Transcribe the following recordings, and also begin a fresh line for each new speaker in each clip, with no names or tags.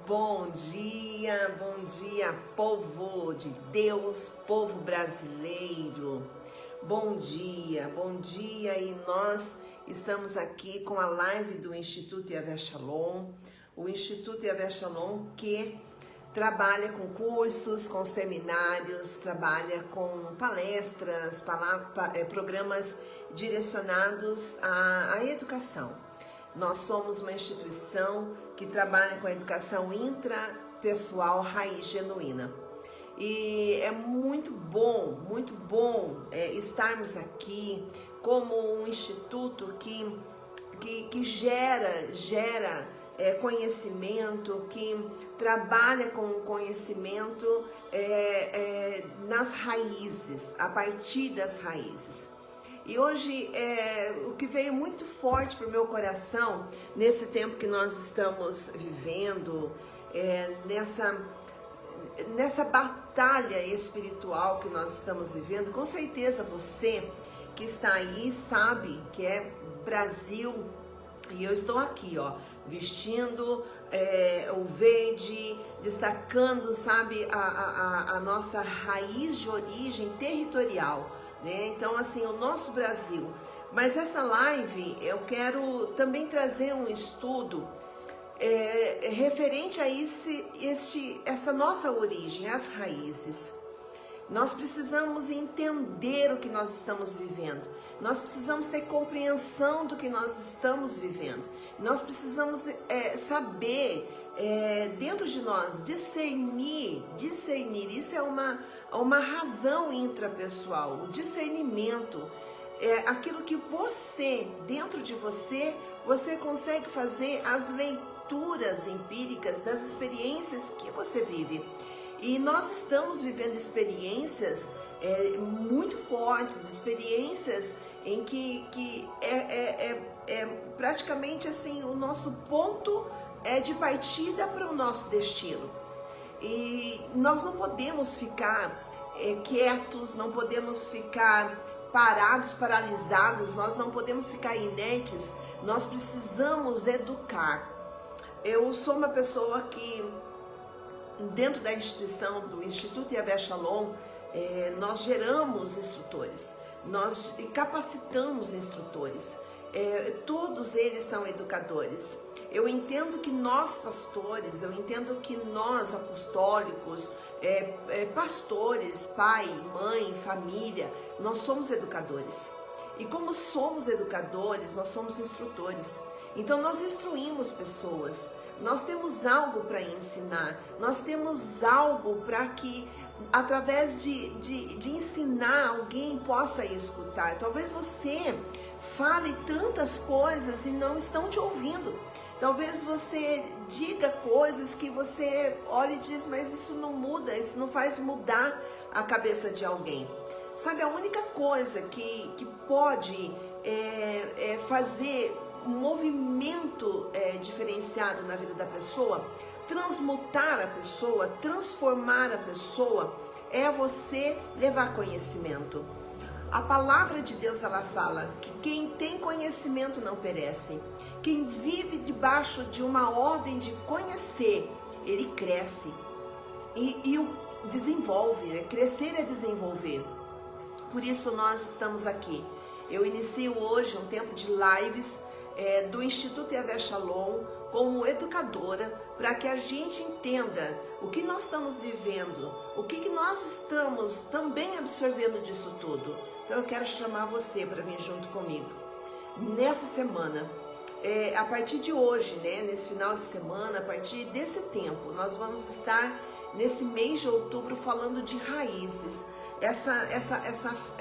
Bom dia, povo de Deus, povo brasileiro. Bom dia, e nós estamos aqui com a live do Instituto Yahvé Shalom, o Instituto Yahvé Shalom que trabalha com cursos, com seminários, trabalha com palestras, programas direcionados à educação. Nós somos uma instituição que trabalha com a educação intrapessoal raiz genuína. E é muito bom estarmos aqui como um instituto que gera conhecimento, que trabalha com conhecimento nas raízes, a partir das raízes. E hoje, o que veio muito forte para o meu coração, nesse tempo que nós estamos vivendo, nessa batalha espiritual que nós estamos vivendo, com certeza você que está aí sabe que é Brasil, e eu estou aqui, ó, vestindo o verde, destacando, sabe, a nossa raiz de origem territorial. Então, assim, o nosso Brasil. Mas essa live, eu quero também trazer um estudo referente a essa nossa origem, as raízes. Nós precisamos entender o que nós estamos vivendo. Nós precisamos ter compreensão do que nós estamos vivendo. Nós precisamos saber, dentro de nós, discernir. Isso é uma razão intrapessoal, o discernimento. É aquilo que você, dentro de você consegue fazer as leituras empíricas das experiências que você vive. E nós estamos vivendo experiências muito fortes, experiências em que praticamente assim o nosso ponto de partida para o nosso destino. E nós não podemos ficar quietos, não podemos ficar parados, paralisados, nós não podemos ficar inertes, nós precisamos educar. Eu sou uma pessoa que, dentro da instituição do Instituto Yahvé Shalom, nós geramos instrutores, nós capacitamos instrutores, todos eles são educadores. Eu entendo que nós pastores, eu entendo que nós apostólicos, pastores, pai, mãe, família, nós somos educadores. E como somos educadores, nós somos instrutores. Então nós instruímos pessoas, nós temos algo para ensinar, nós temos algo para que, através de ensinar, alguém possa escutar. Talvez você fale tantas coisas e não estão te ouvindo. Talvez você diga coisas que você olha e diz, mas isso não muda, isso não faz mudar a cabeça de alguém. Sabe, a única coisa que pode fazer um movimento diferenciado na vida da pessoa, transmutar a pessoa, transformar a pessoa, é você levar conhecimento. A palavra de Deus, ela fala que quem tem conhecimento não perece. Quem vive debaixo de uma ordem de conhecer, ele cresce e o desenvolve. Crescer é desenvolver. Por isso nós estamos aqui. Eu inicio hoje um tempo de lives do Instituto Yahvé Shalom como educadora, para que a gente entenda o que nós estamos vivendo, o que nós estamos também absorvendo disso tudo. Então eu quero chamar você para vir junto comigo. Nessa semana, a partir de hoje, nesse final de semana, a partir desse tempo, nós vamos estar nesse mês de outubro falando de raízes.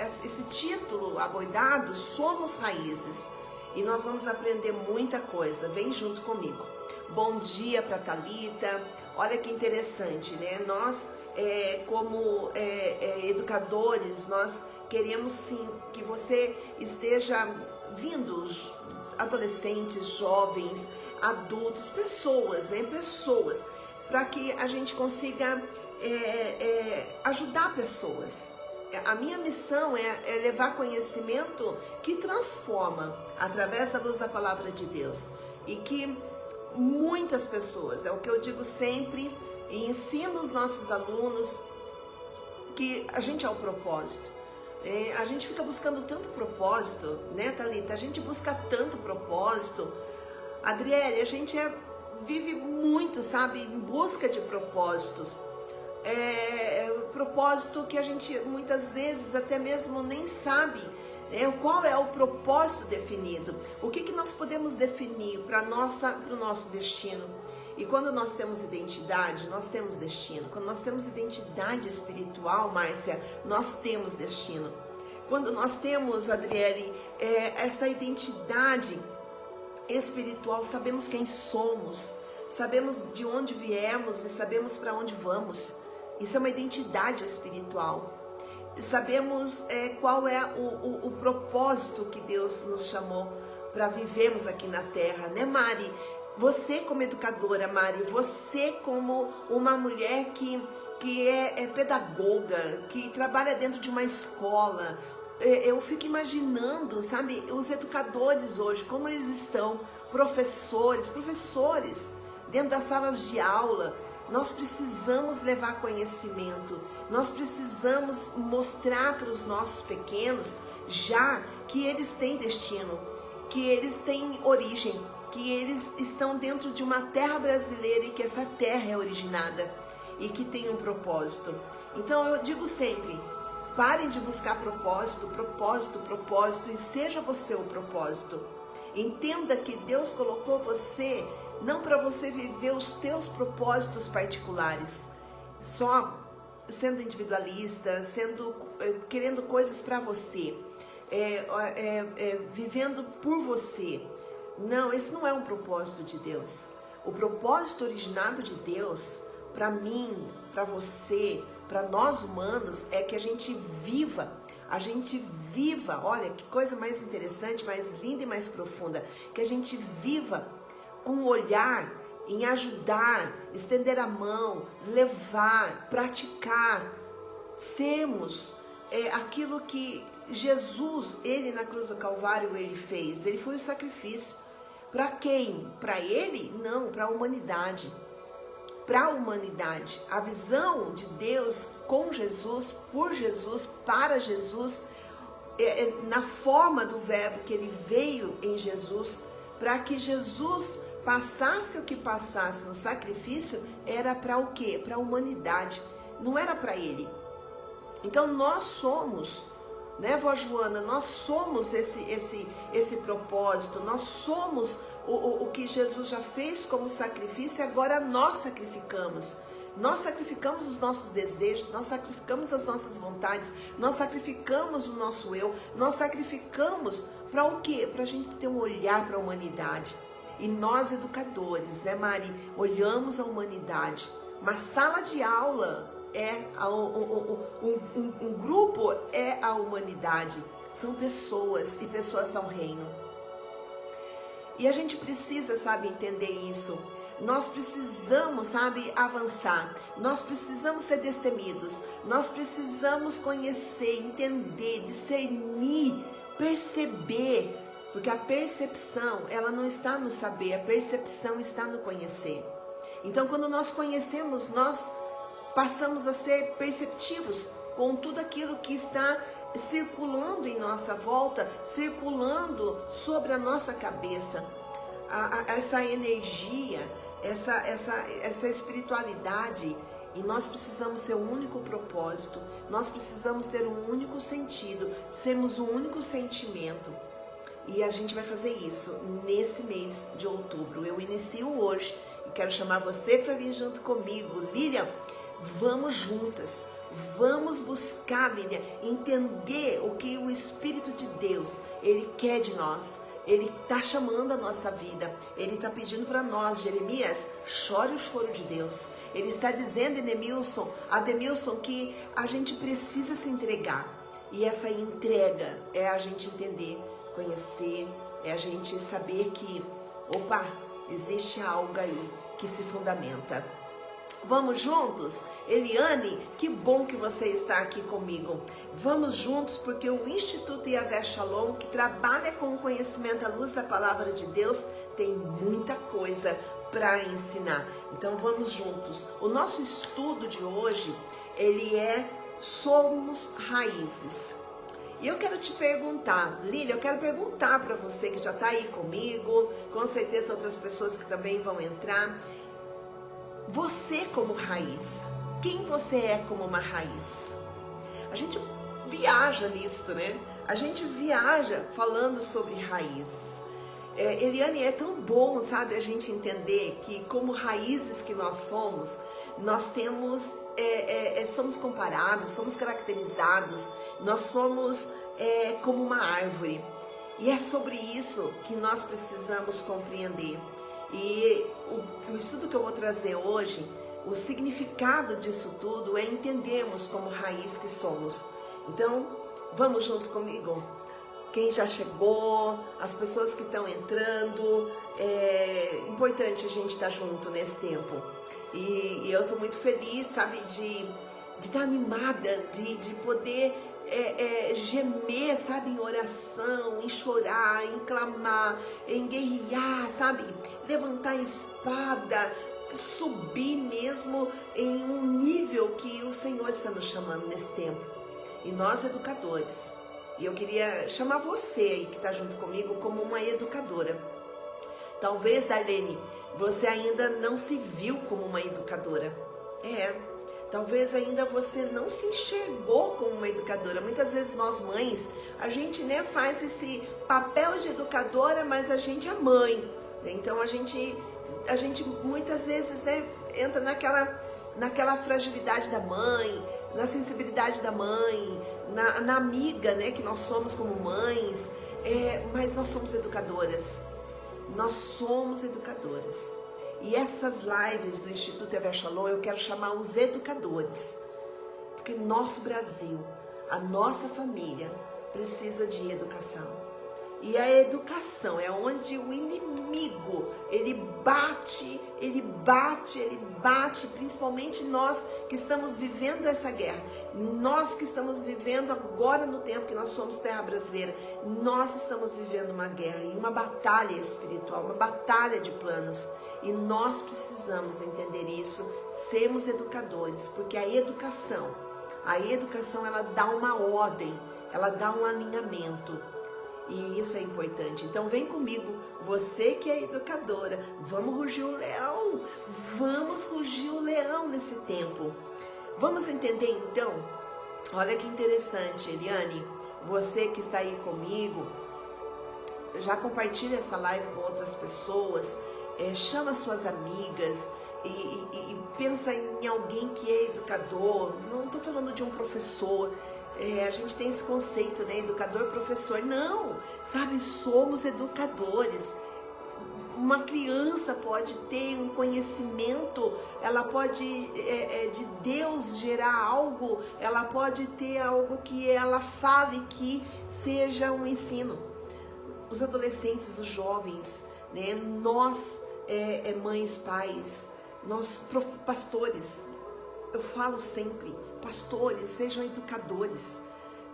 Esse título abordado, Somos Raízes. E nós vamos aprender muita coisa. Vem junto comigo. Bom dia para Thalita. Olha que interessante, Nós, como educadores, nós queremos sim que você esteja vindo, adolescentes, jovens, adultos, pessoas, pessoas, para que a gente consiga ajudar pessoas. A minha missão é levar conhecimento que transforma através da luz da palavra de Deus, e que muitas pessoas, é o que eu digo sempre e ensino os nossos alunos, que a gente é o propósito. A gente fica buscando tanto propósito, né, Thalita? A gente busca tanto propósito. Adriele, a gente vive muito, sabe, em busca de propósitos. Propósito que a gente muitas vezes até mesmo nem sabe qual é o propósito definido. O que nós podemos definir para o nosso destino? E quando nós temos identidade, nós temos destino. Quando nós temos identidade espiritual, Márcia, nós temos destino. Quando nós temos, Adriele, essa identidade espiritual, sabemos quem somos, sabemos de onde viemos e sabemos para onde vamos. Isso é uma identidade espiritual. Sabemos qual é o propósito que Deus nos chamou para vivermos aqui na Terra, né, Mari? Você como educadora, Mari, você como uma mulher que é pedagoga, que trabalha dentro de uma escola, eu fico imaginando, sabe, os educadores hoje, como eles estão, professores dentro das salas de aula. Nós precisamos levar conhecimento, nós precisamos mostrar para os nossos pequenos já que eles têm destino, que eles têm origem, que eles estão dentro de uma terra brasileira e que essa terra é originada e que tem um propósito. Então eu digo sempre, parem de buscar propósito e seja você o propósito. Entenda que Deus colocou você não para você viver os teus propósitos particulares, só sendo individualista, querendo coisas para você, vivendo por você. Não, esse não é um propósito de Deus. O propósito originado de Deus, para mim, para você, para nós humanos, é que a gente viva, olha que coisa mais interessante, mais linda e mais profunda, que a gente viva com o olhar em ajudar, estender a mão, levar, praticar, sermos aquilo que Jesus, ele na cruz do Calvário, ele fez. Ele foi o sacrifício. Para quem? Para ele? Não, para a humanidade. Para a humanidade. A visão de Deus com Jesus, por Jesus, para Jesus, na forma do verbo que ele veio em Jesus, para que Jesus passasse o que passasse no sacrifício, era para o quê? Para a humanidade, não era para ele. Então nós somos, né, vó Joana, nós somos esse propósito, nós somos o que Jesus já fez como sacrifício e agora nós sacrificamos. Nós sacrificamos os nossos desejos, nós sacrificamos as nossas vontades, nós sacrificamos o nosso eu, nós sacrificamos para o quê? Para a gente ter um olhar para a humanidade. E nós educadores, né, Mari, olhamos a humanidade. Uma sala de aula um grupo é a humanidade. São pessoas e pessoas são reino. E a gente precisa, sabe, entender isso. Nós precisamos, sabe, avançar. Nós precisamos ser destemidos. Nós precisamos conhecer, entender, discernir, perceber. Porque a percepção, ela não está no saber, a percepção está no conhecer. Então, quando nós conhecemos, nós passamos a ser perceptivos com tudo aquilo que está circulando em nossa volta, circulando sobre a nossa cabeça. Essa energia, essa espiritualidade, e nós precisamos ser um único propósito, nós precisamos ter um único sentido, sermos um único sentimento. E a gente vai fazer isso nesse mês de outubro. Eu inicio hoje e quero chamar você para vir junto comigo. Lilian, vamos juntas, vamos buscar, Lilian, entender o que o Espírito de Deus, Ele quer de nós. Ele está chamando a nossa vida, Ele está pedindo para nós, Jeremias, chore o choro de Deus. Ele está dizendo, Ademilson, que a gente precisa se entregar. E essa entrega é a gente entender, conhecer, é a gente saber que, opa, existe algo aí que se fundamenta. Vamos juntos? Eliane, que bom que você está aqui comigo. Vamos juntos porque o Instituto Yahvé Shalom, que trabalha com o conhecimento à luz da Palavra de Deus, tem muita coisa para ensinar. Então vamos juntos. O nosso estudo de hoje, ele é Somos Raízes. E eu quero te perguntar, Lília, eu quero perguntar para você que já está aí comigo, com certeza outras pessoas que também vão entrar. Você como raiz, quem você é como uma raiz? A gente viaja nisso, né? A gente viaja falando sobre raízes. Eliane, é tão bom, sabe, a gente entender que como raízes que nós somos somos comparados, somos caracterizados, nós somos como uma árvore. E é sobre isso que nós precisamos compreender. E o estudo que eu vou trazer hoje, o significado disso tudo é entendermos como raiz que somos. Então, vamos juntos comigo? Quem já chegou, as pessoas que estão entrando, é importante a gente estar junto nesse tempo. E eu estou muito feliz, sabe, de estar animada, de poder gemer, sabe, em oração, em chorar, em clamar, em guerrear, sabe, levantar a espada, subir mesmo em um nível que o Senhor está nos chamando nesse tempo. E nós, educadores, e eu queria chamar você aí que está junto comigo como uma educadora. Talvez, Darlene, você ainda não se viu como uma educadora. Talvez ainda você não se enxergou como uma educadora. Muitas vezes nós mães, a gente faz esse papel de educadora, mas a gente é mãe. Então a gente muitas vezes entra naquela fragilidade da mãe, na sensibilidade da mãe, na amiga, que nós somos como mães, mas nós somos educadoras. Nós somos educadoras. E essas lives do Instituto Ever Shalom eu quero chamar os educadores. Porque nosso Brasil, a nossa família precisa de educação. E a educação é onde o inimigo, ele bate, principalmente nós que estamos vivendo essa guerra. Nós que estamos vivendo agora no tempo que nós somos terra brasileira, nós estamos vivendo uma guerra e uma batalha espiritual, uma batalha de planos. E nós precisamos entender isso, sermos educadores, porque a educação ela dá uma ordem, ela dá um alinhamento. E isso é importante. Então vem comigo, você que é educadora, vamos rugir o leão, nesse tempo. Vamos entender então? Olha que interessante, Eliane, você que está aí comigo, já compartilha essa live com outras pessoas, chama suas amigas e pensa em alguém que é educador. Não estou falando de um professor. A gente tem esse conceito, educador, professor. Não, sabe, somos educadores. Uma criança pode ter um conhecimento, ela pode de Deus gerar algo, ela pode ter algo que ela fale que seja um ensino. Os adolescentes, os jovens, nós, mães, pais, nós, pastores, eu falo sempre, pastores, sejam educadores.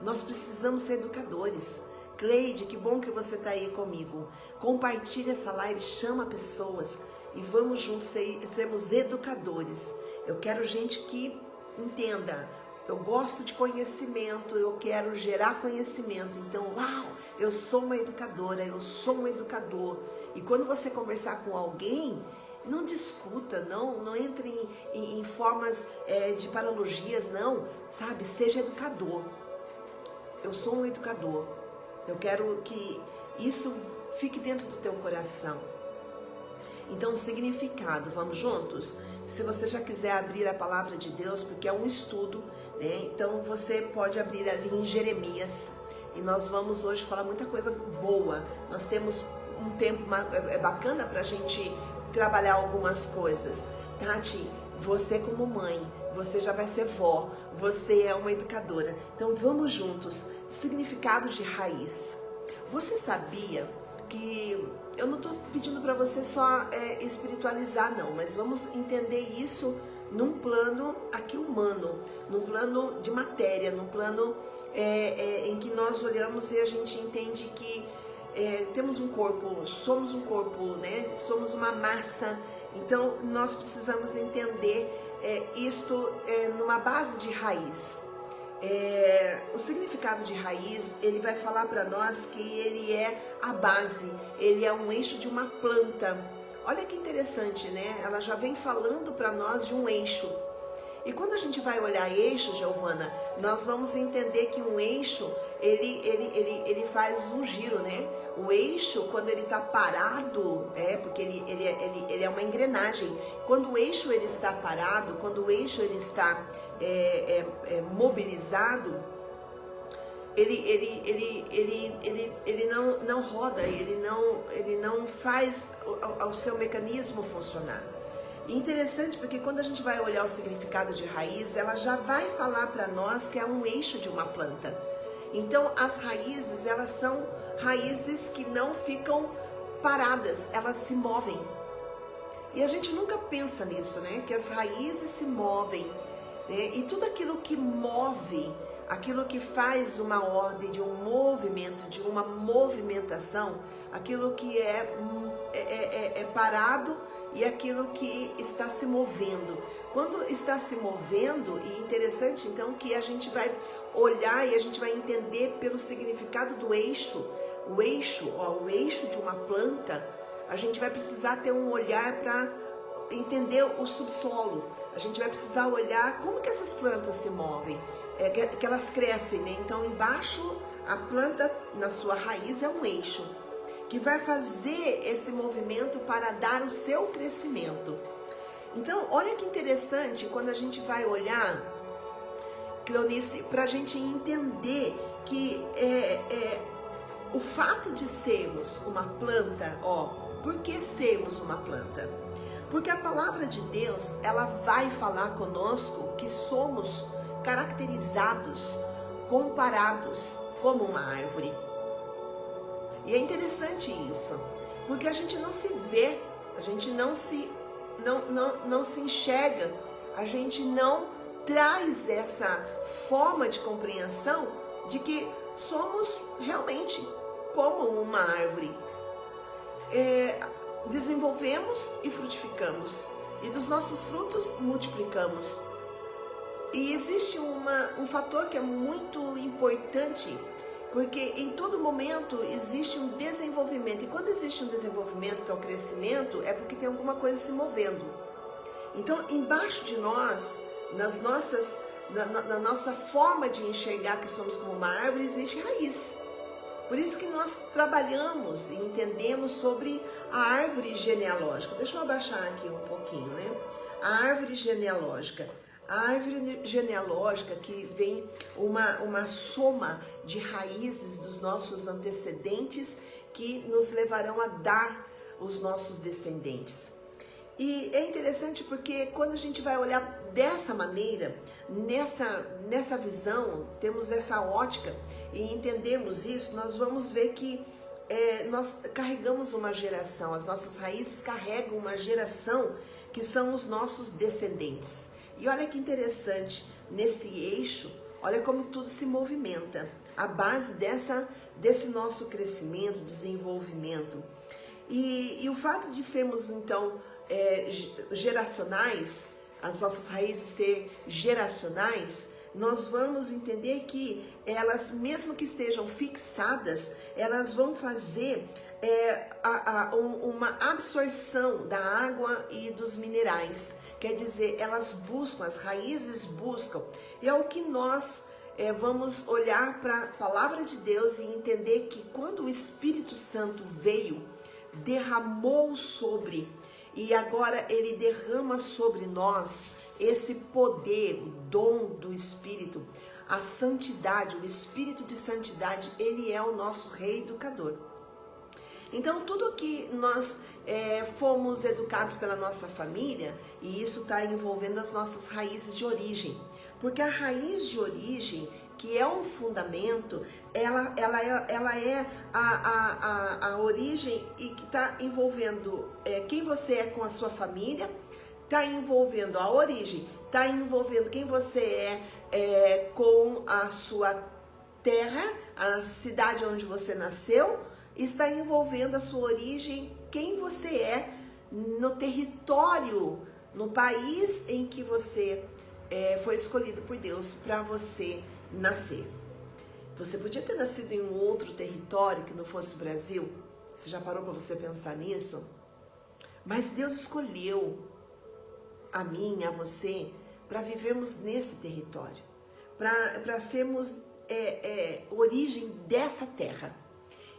Nós precisamos ser educadores. Cleide, que bom que você está aí comigo. Compartilha essa live, chama pessoas e vamos juntos sermos educadores. Eu quero gente que entenda. Eu gosto de conhecimento, eu quero gerar conhecimento. Então, eu sou uma educadora, eu sou um educador. E quando você conversar com alguém, não discuta, não entre em formas de paralogias, não, sabe? Seja educador. Eu sou um educador. Eu quero que isso fique dentro do teu coração. Então, significado, vamos juntos? Se você já quiser abrir a palavra de Deus, porque é um estudo, então você pode abrir ali em Jeremias. E nós vamos hoje falar muita coisa boa. Nós temos um tempo bacana para a gente trabalhar algumas coisas. Tati, você como mãe, você já vai ser vó, você é uma educadora. Então vamos juntos. Significado de raiz. Você sabia que eu não estou pedindo para você só espiritualizar, não, mas vamos entender isso num plano aqui humano, num plano de matéria, num plano em que nós olhamos e a gente entende que temos um corpo, somos um corpo, somos uma massa Então nós precisamos entender isto numa base de raiz. O significado de raiz, ele vai falar para nós que ele é a base, ele é um eixo de uma planta. Olha que interessante, né? Ela já vem falando para nós de um eixo. E quando a gente vai olhar eixo, Giovana, nós vamos entender que um eixo, ele faz um giro, né? O eixo, quando ele está parado, porque ele é uma engrenagem. Quando o eixo ele está parado, quando o eixo ele está mobilizado, ele não roda, ele não faz o seu mecanismo funcionar. E interessante porque quando a gente vai olhar o significado de raiz, ela já vai falar para nós que é um eixo de uma planta. Então as raízes, elas são raízes que não ficam paradas, elas se movem. E a gente nunca pensa nisso, né? Que as raízes se movem, né? E tudo aquilo que move, aquilo que faz uma ordem de um movimento, de uma movimentação, aquilo que é parado e aquilo que está se movendo. Quando está se movendo, e interessante então que a gente vai olhar e a gente vai entender pelo significado do eixo, o eixo de uma planta, a gente vai precisar ter um olhar para entender o subsolo, a gente vai precisar olhar como que essas plantas se movem, que elas crescem, né? Então embaixo a planta na sua raiz é um eixo que vai fazer esse movimento para dar o seu crescimento. Então, olha que interessante quando a gente vai olhar, Cleonice, para a gente entender que o fato de sermos uma planta, por que sermos uma planta? Porque a palavra de Deus, ela vai falar conosco que somos caracterizados, comparados como uma árvore. E é interessante isso, porque a gente não se vê, a gente não se enxerga, a gente não traz essa forma de compreensão de que somos realmente como uma árvore. Desenvolvemos e frutificamos, e dos nossos frutos multiplicamos. E existe um fator que é muito importante, porque em todo momento existe um desenvolvimento. E quando existe um desenvolvimento, que é o crescimento, é porque tem alguma coisa se movendo. Então, embaixo de nós, na nossa forma de enxergar que somos como uma árvore, existe raiz. Por isso que nós trabalhamos e entendemos sobre a árvore genealógica. Deixa eu abaixar aqui um pouquinho, né? A árvore genealógica. A árvore genealógica, que vem uma soma de raízes dos nossos antecedentes que nos levarão a dar os nossos descendentes. E é interessante porque quando a gente vai olhar dessa maneira, nessa visão, temos essa ótica e entendemos isso, nós vamos ver que nós carregamos uma geração, as nossas raízes carregam uma geração que são os nossos descendentes. E olha que interessante, nesse eixo, olha como tudo se movimenta. A base desse nosso crescimento, desenvolvimento. E o fato de sermos, então, geracionais, as nossas raízes ser geracionais, nós vamos entender que elas, mesmo que estejam fixadas, elas vão fazer uma absorção da água e dos minerais. Quer dizer, elas buscam, as raízes buscam. E é o que nós vamos olhar para a palavra de Deus e entender que quando o Espírito Santo veio, derramou sobre, e agora ele derrama sobre nós esse poder, o dom do Espírito, a santidade, o Espírito de santidade, ele é o nosso rei educador. Então, tudo que nós fomos educados pela nossa família, e isso está envolvendo as nossas raízes de origem. Porque a raiz de origem, que é um fundamento, ela é a origem e que está envolvendo quem você é com a sua família, está envolvendo a origem, está envolvendo quem você é com a sua terra, a cidade onde você nasceu, está envolvendo a sua origem, quem você é no território, no país em que você foi escolhido por Deus para você nascer. Você podia ter nascido em um outro território que não fosse o Brasil? Você já parou para você pensar nisso? Mas Deus escolheu a mim, a você, para vivermos nesse território, para sermos origem dessa terra.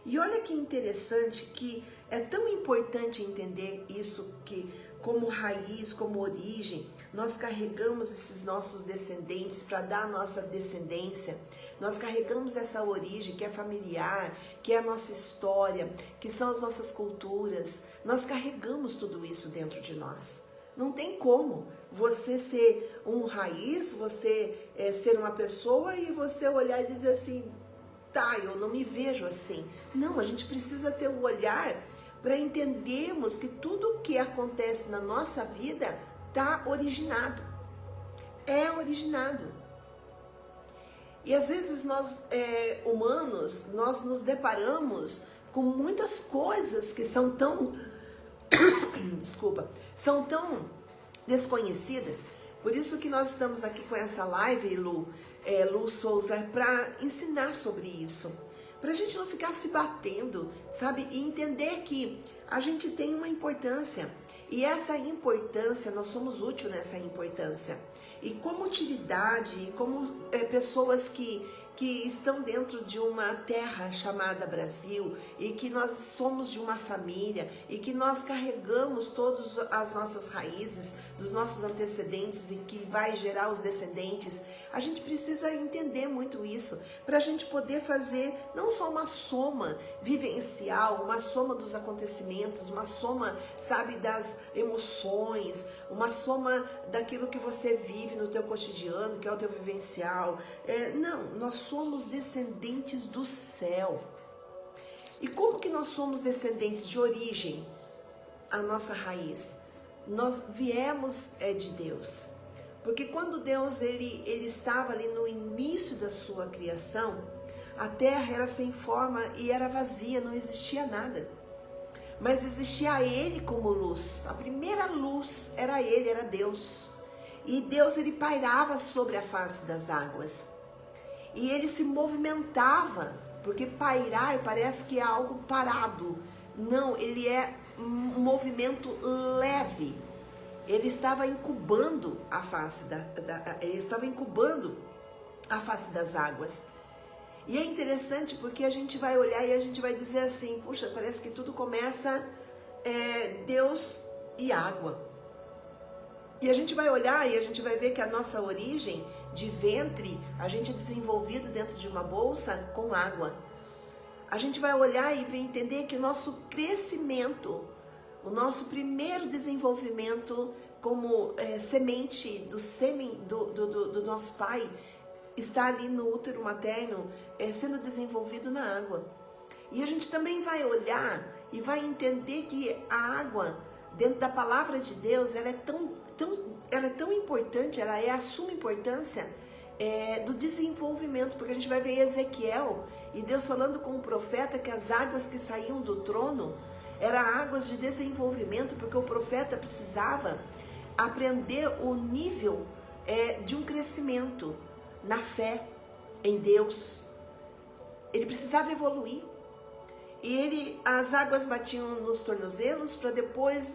E olha que interessante que é tão importante entender isso, que como raiz, como origem, nós carregamos esses nossos descendentes para dar a nossa descendência. Nós carregamos essa origem que é familiar, que é a nossa história, que são as nossas culturas. Nós carregamos tudo isso dentro de nós. Não tem como você ser um raiz, você ser uma pessoa e você olhar e dizer assim, tá, eu não me vejo assim. Não, a gente precisa ter o olhar para entendermos que tudo que acontece na nossa vida está originado. É originado. E às vezes nós, humanos, nós nos deparamos com muitas coisas que são tão, são tão desconhecidas. Por isso que nós estamos aqui com essa live, Lu Souza, para ensinar sobre isso. Para a gente não ficar se batendo, sabe? E entender que a gente tem uma importância. E essa importância, nós somos úteis nessa importância. E como utilidade, como pessoas que estão dentro de uma terra chamada Brasil, e que nós somos de uma família, e que nós carregamos todas as nossas raízes, dos nossos antecedentes, e que vai gerar os descendentes, a gente precisa entender muito isso, para a gente poder fazer não só uma soma vivencial, uma soma dos acontecimentos, uma soma, sabe, das emoções, uma soma daquilo que você vive no teu cotidiano, que é o teu vivencial. Não, nós somos descendentes do céu. E como que nós somos descendentes de origem? A nossa raiz. Nós viemos de Deus. Porque quando Deus ele estava ali no início da sua criação, a terra era sem forma e era vazia, não existia nada. Mas existia Ele como luz. A primeira luz era Ele, era Deus. E Deus ele pairava sobre a face das águas. E ele se movimentava, porque pairar parece que é algo parado. Não, ele é um movimento leve. Ele estava incubando a face das águas. E é interessante porque a gente vai olhar e a gente vai dizer assim, puxa, parece que tudo começa Deus e água. E a gente vai olhar e a gente vai ver que a nossa origem de ventre, a gente é desenvolvido dentro de uma bolsa com água. A gente vai olhar e entender que o nosso crescimento, o nosso primeiro desenvolvimento como semente do sêmen do nosso pai, está ali no útero materno, sendo desenvolvido na água. E a gente também vai olhar e vai entender que a água, dentro da palavra de Deus, ela é tão importante, ela é a suma importância do desenvolvimento, porque a gente vai ver Ezequiel e Deus falando com o profeta que as águas que saíam do trono eram águas de desenvolvimento, porque o profeta precisava aprender o nível de um crescimento na fé em Deus. Ele precisava evoluir. E as águas batiam nos tornozelos para depois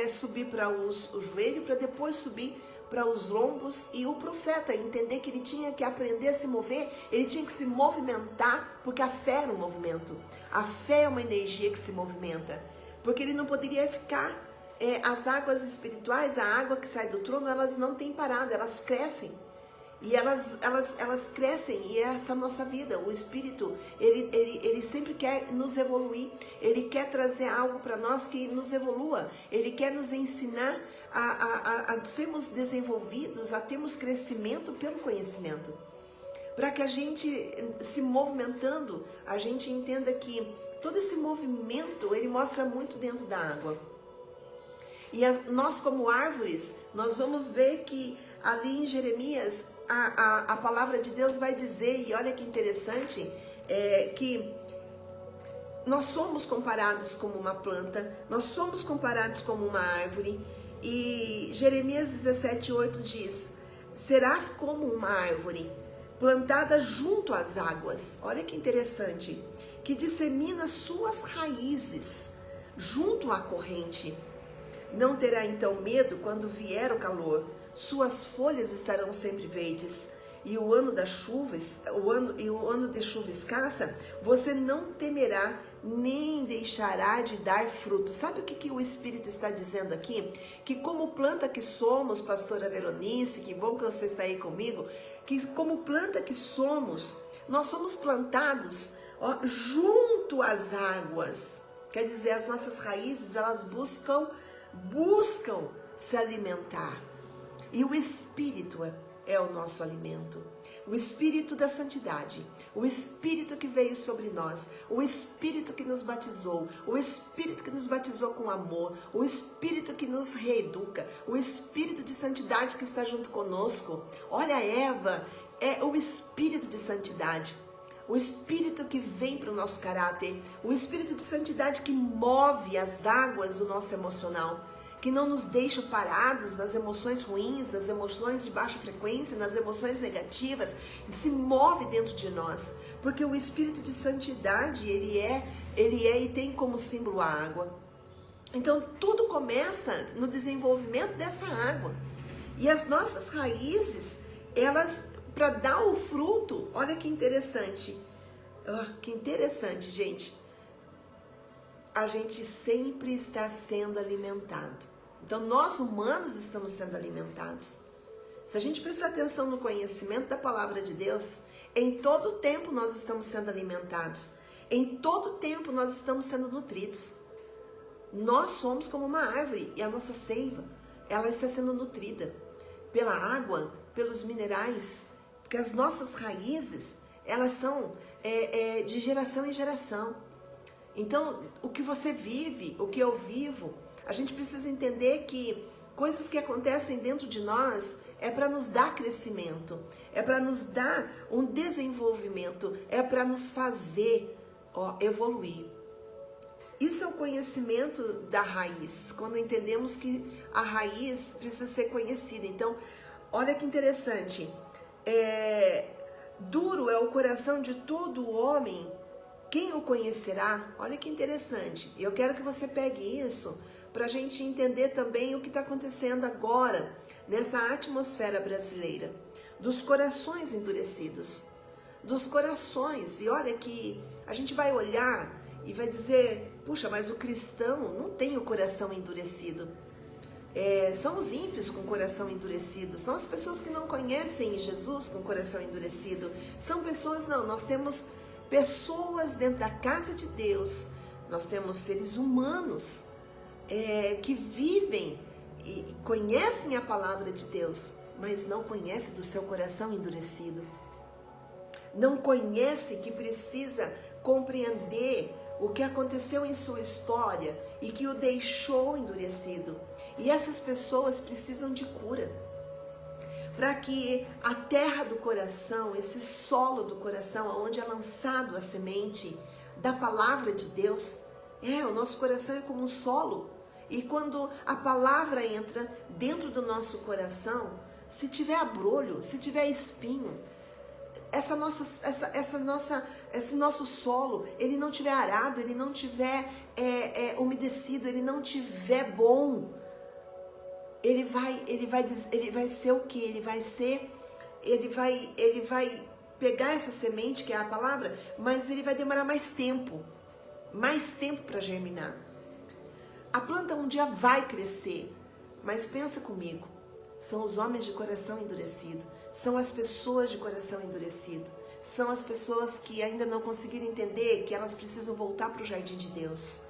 subir para os joelhos, para depois subir para os lombos, e o profeta entender que ele tinha que aprender a se mover, ele tinha que se movimentar, porque a fé era um movimento. A fé é uma energia que se movimenta, porque ele não poderia ficar. As águas espirituais, a água que sai do trono, elas não têm parada, elas crescem. E elas crescem, e é essa nossa vida. O Espírito, ele sempre quer nos evoluir. Ele quer trazer algo para nós que nos evolua. Ele quer nos ensinar a sermos desenvolvidos, a termos crescimento pelo conhecimento. Para que a gente, se movimentando, a gente entenda que todo esse movimento, ele mostra muito dentro da água. E nós como árvores, nós vamos ver que ali em Jeremias, a palavra de Deus vai dizer, e olha que interessante, que nós somos comparados como uma planta, nós somos comparados como uma árvore. E Jeremias 17:8 diz: serás como uma árvore plantada junto às águas. Olha que interessante, que dissemina suas raízes junto à corrente. Não terá então medo quando vier o calor, suas folhas estarão sempre verdes. E o ano da chuva, o ano de chuva escassa, você não temerá, nem deixará de dar fruto. Sabe o que o Espírito está dizendo aqui? Que como planta que somos, pastora Veronice, que bom que você está aí comigo, que como planta que somos, nós somos plantados, ó, junto às águas. Quer dizer, as nossas raízes, elas buscam se alimentar. E o Espírito é o nosso alimento. O Espírito da santidade, o Espírito que veio sobre nós, o Espírito que nos batizou, o Espírito que nos batizou com amor, o Espírito que nos reeduca, o Espírito de santidade que está junto conosco. Olha, Eva é o Espírito de santidade, o Espírito que vem para o nosso caráter, o Espírito de santidade que move as águas do nosso emocional, que não nos deixa parados nas emoções ruins, nas emoções de baixa frequência, nas emoções negativas, se move dentro de nós, porque o Espírito de santidade, ele é e tem como símbolo a água. Então tudo começa no desenvolvimento dessa água, e as nossas raízes, elas, para dar o fruto, olha que interessante, gente, a gente sempre está sendo alimentado. Então, nós humanos estamos sendo alimentados. Se a gente prestar atenção no conhecimento da palavra de Deus, em todo tempo nós estamos sendo alimentados. Em todo tempo nós estamos sendo nutridos. Nós somos como uma árvore e a nossa seiva, ela está sendo nutrida pela água, pelos minerais, porque as nossas raízes, elas são de geração em geração. Então, o que você vive, o que eu vivo, a gente precisa entender que coisas que acontecem dentro de nós é para nos dar crescimento, é para nos dar um desenvolvimento, é para nos fazer evoluir. Isso é o conhecimento da raiz, quando entendemos que a raiz precisa ser conhecida. Então, olha que interessante, duro é o coração de todo homem, quem o conhecerá? Olha que interessante, e eu quero que você pegue isso para a gente entender também o que está acontecendo agora nessa atmosfera brasileira, dos corações endurecidos, dos corações. E olha que a gente vai olhar e vai dizer, puxa, mas o cristão não tem o coração endurecido. São os ímpios com o coração endurecido, são as pessoas que não conhecem Jesus com o coração endurecido. São pessoas, não, nós temos pessoas dentro da casa de Deus, nós temos seres humanos que vivem e conhecem a palavra de Deus, mas não conhecem do seu coração endurecido. Não conhece que precisa compreender o que aconteceu em sua história e que o deixou endurecido. E essas pessoas precisam de cura, para que a terra do coração, esse solo do coração, onde é lançado a semente da palavra de Deus, o nosso coração é como um solo. E quando a palavra entra dentro do nosso coração, se tiver abrolho, se tiver espinho, esse nosso solo, ele não tiver arado, ele não tiver umedecido, ele não tiver bom, ele vai ser o que? Ele vai pegar essa semente, que é a palavra, mas ele vai demorar mais tempo para germinar. A planta um dia vai crescer, mas pensa comigo, são os homens de coração endurecido, são as pessoas de coração endurecido, são as pessoas que ainda não conseguiram entender que elas precisam voltar para o jardim de Deus.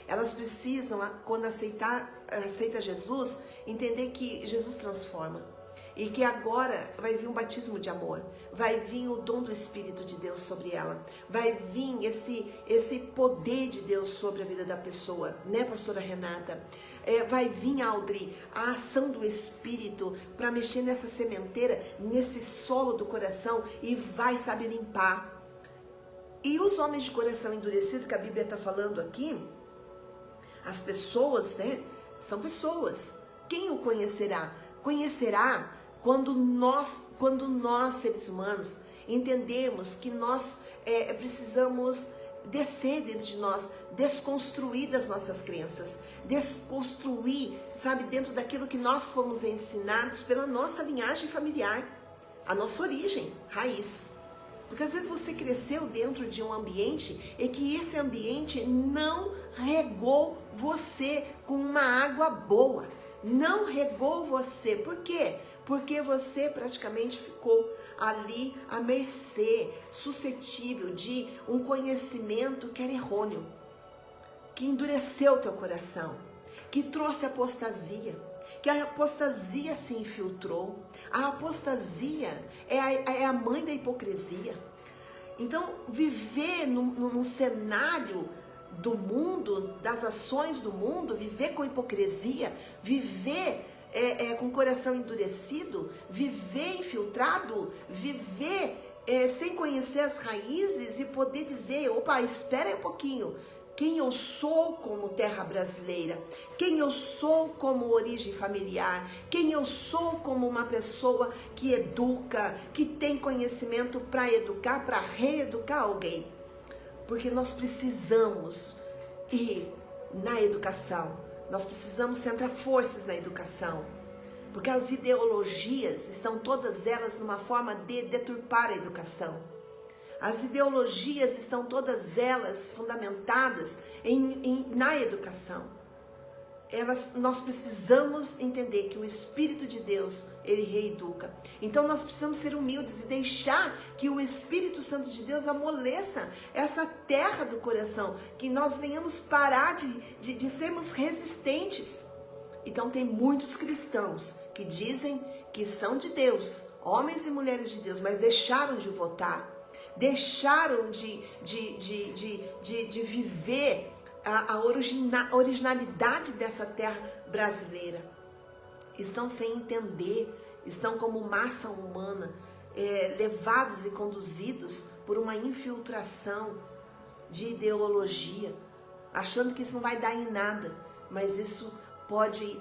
Elas precisam, quando aceita Jesus, entender que Jesus transforma. E que agora vai vir um batismo de amor, vai vir o dom do Espírito de Deus sobre ela, vai vir esse poder de Deus sobre a vida da pessoa, né, pastora Renata? Vai vir, Audrey, a ação do Espírito para mexer nessa sementeira, nesse solo do coração e vai, sabe, limpar. E os homens de coração endurecido, que a Bíblia está falando aqui, as pessoas, né? São pessoas. Quem o conhecerá? Conhecerá quando nós seres humanos, entendemos que nós precisamos descer dentro de nós, desconstruir das nossas crenças, desconstruir, sabe, dentro daquilo que nós fomos ensinados pela nossa linhagem familiar, a nossa origem, raiz. Porque às vezes você cresceu dentro de um ambiente e que esse ambiente não regou você com uma água boa, não regou você. Por quê? Porque você praticamente ficou ali à mercê, suscetível de um conhecimento que era errôneo, que endureceu o teu coração, que trouxe apostasia, que a apostasia se infiltrou. A apostasia é a mãe da hipocrisia. Então, viver num cenário do mundo, das ações do mundo, viver com hipocrisia, viver com o coração endurecido, viver infiltrado, viver sem conhecer as raízes e poder dizer, opa, espera aí um pouquinho, quem eu sou como terra brasileira, quem eu sou como origem familiar, quem eu sou como uma pessoa que educa, que tem conhecimento para educar, para reeducar alguém. Porque nós precisamos ir na educação, nós precisamos centrar forças na educação, porque as ideologias estão todas elas numa forma de deturpar a educação. As ideologias estão todas elas fundamentadas na educação. Nós precisamos entender que o Espírito de Deus, ele reeduca. Então nós precisamos ser humildes e deixar que o Espírito Santo de Deus amoleça essa terra do coração, que nós venhamos parar de sermos resistentes. Então tem muitos cristãos que dizem que são de Deus, homens e mulheres de Deus, mas deixaram de votar, deixaram de viver a originalidade dessa terra brasileira. Estão sem entender, estão como massa humana, levados e conduzidos por uma infiltração de ideologia, achando que isso não vai dar em nada, mas isso pode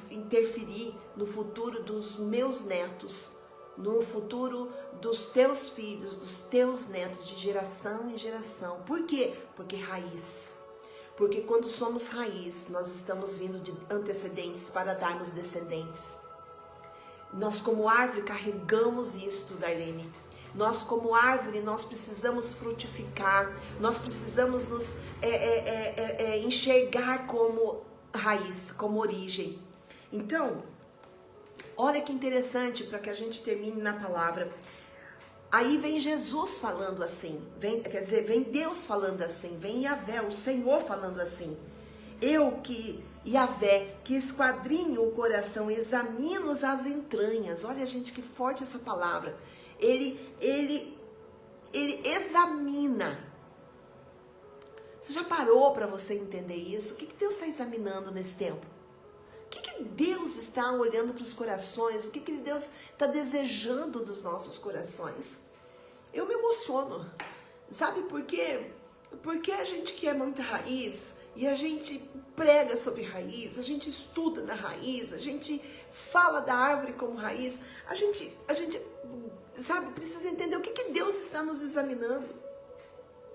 interferir no futuro dos meus netos, no futuro dos teus filhos, dos teus netos, de geração em geração. Por quê? Porque raiz. Porque quando somos raiz, nós estamos vindo de antecedentes para darmos descendentes. Nós como árvore carregamos isto, Darlene. Nós como árvore, nós precisamos frutificar, nós precisamos nos enxergar como raiz, como origem. Então, olha que interessante, para que a gente termine na palavra. Aí vem Jesus falando assim, vem Deus falando assim, vem Yahvé, o Senhor falando assim. Eu que, Yahvé, que esquadrinho o coração, examino as entranhas. Olha, gente, que forte essa palavra. Ele examina. Você já parou para você entender isso? O que Deus está examinando nesse tempo? O que Deus está olhando para os corações? O que Deus está desejando dos nossos corações? Eu me emociono. Sabe por quê? Porque a gente que é muito raiz e a gente prega sobre raiz, a gente estuda na raiz, a gente fala da árvore como raiz, a gente sabe, precisa entender o que Deus está nos examinando.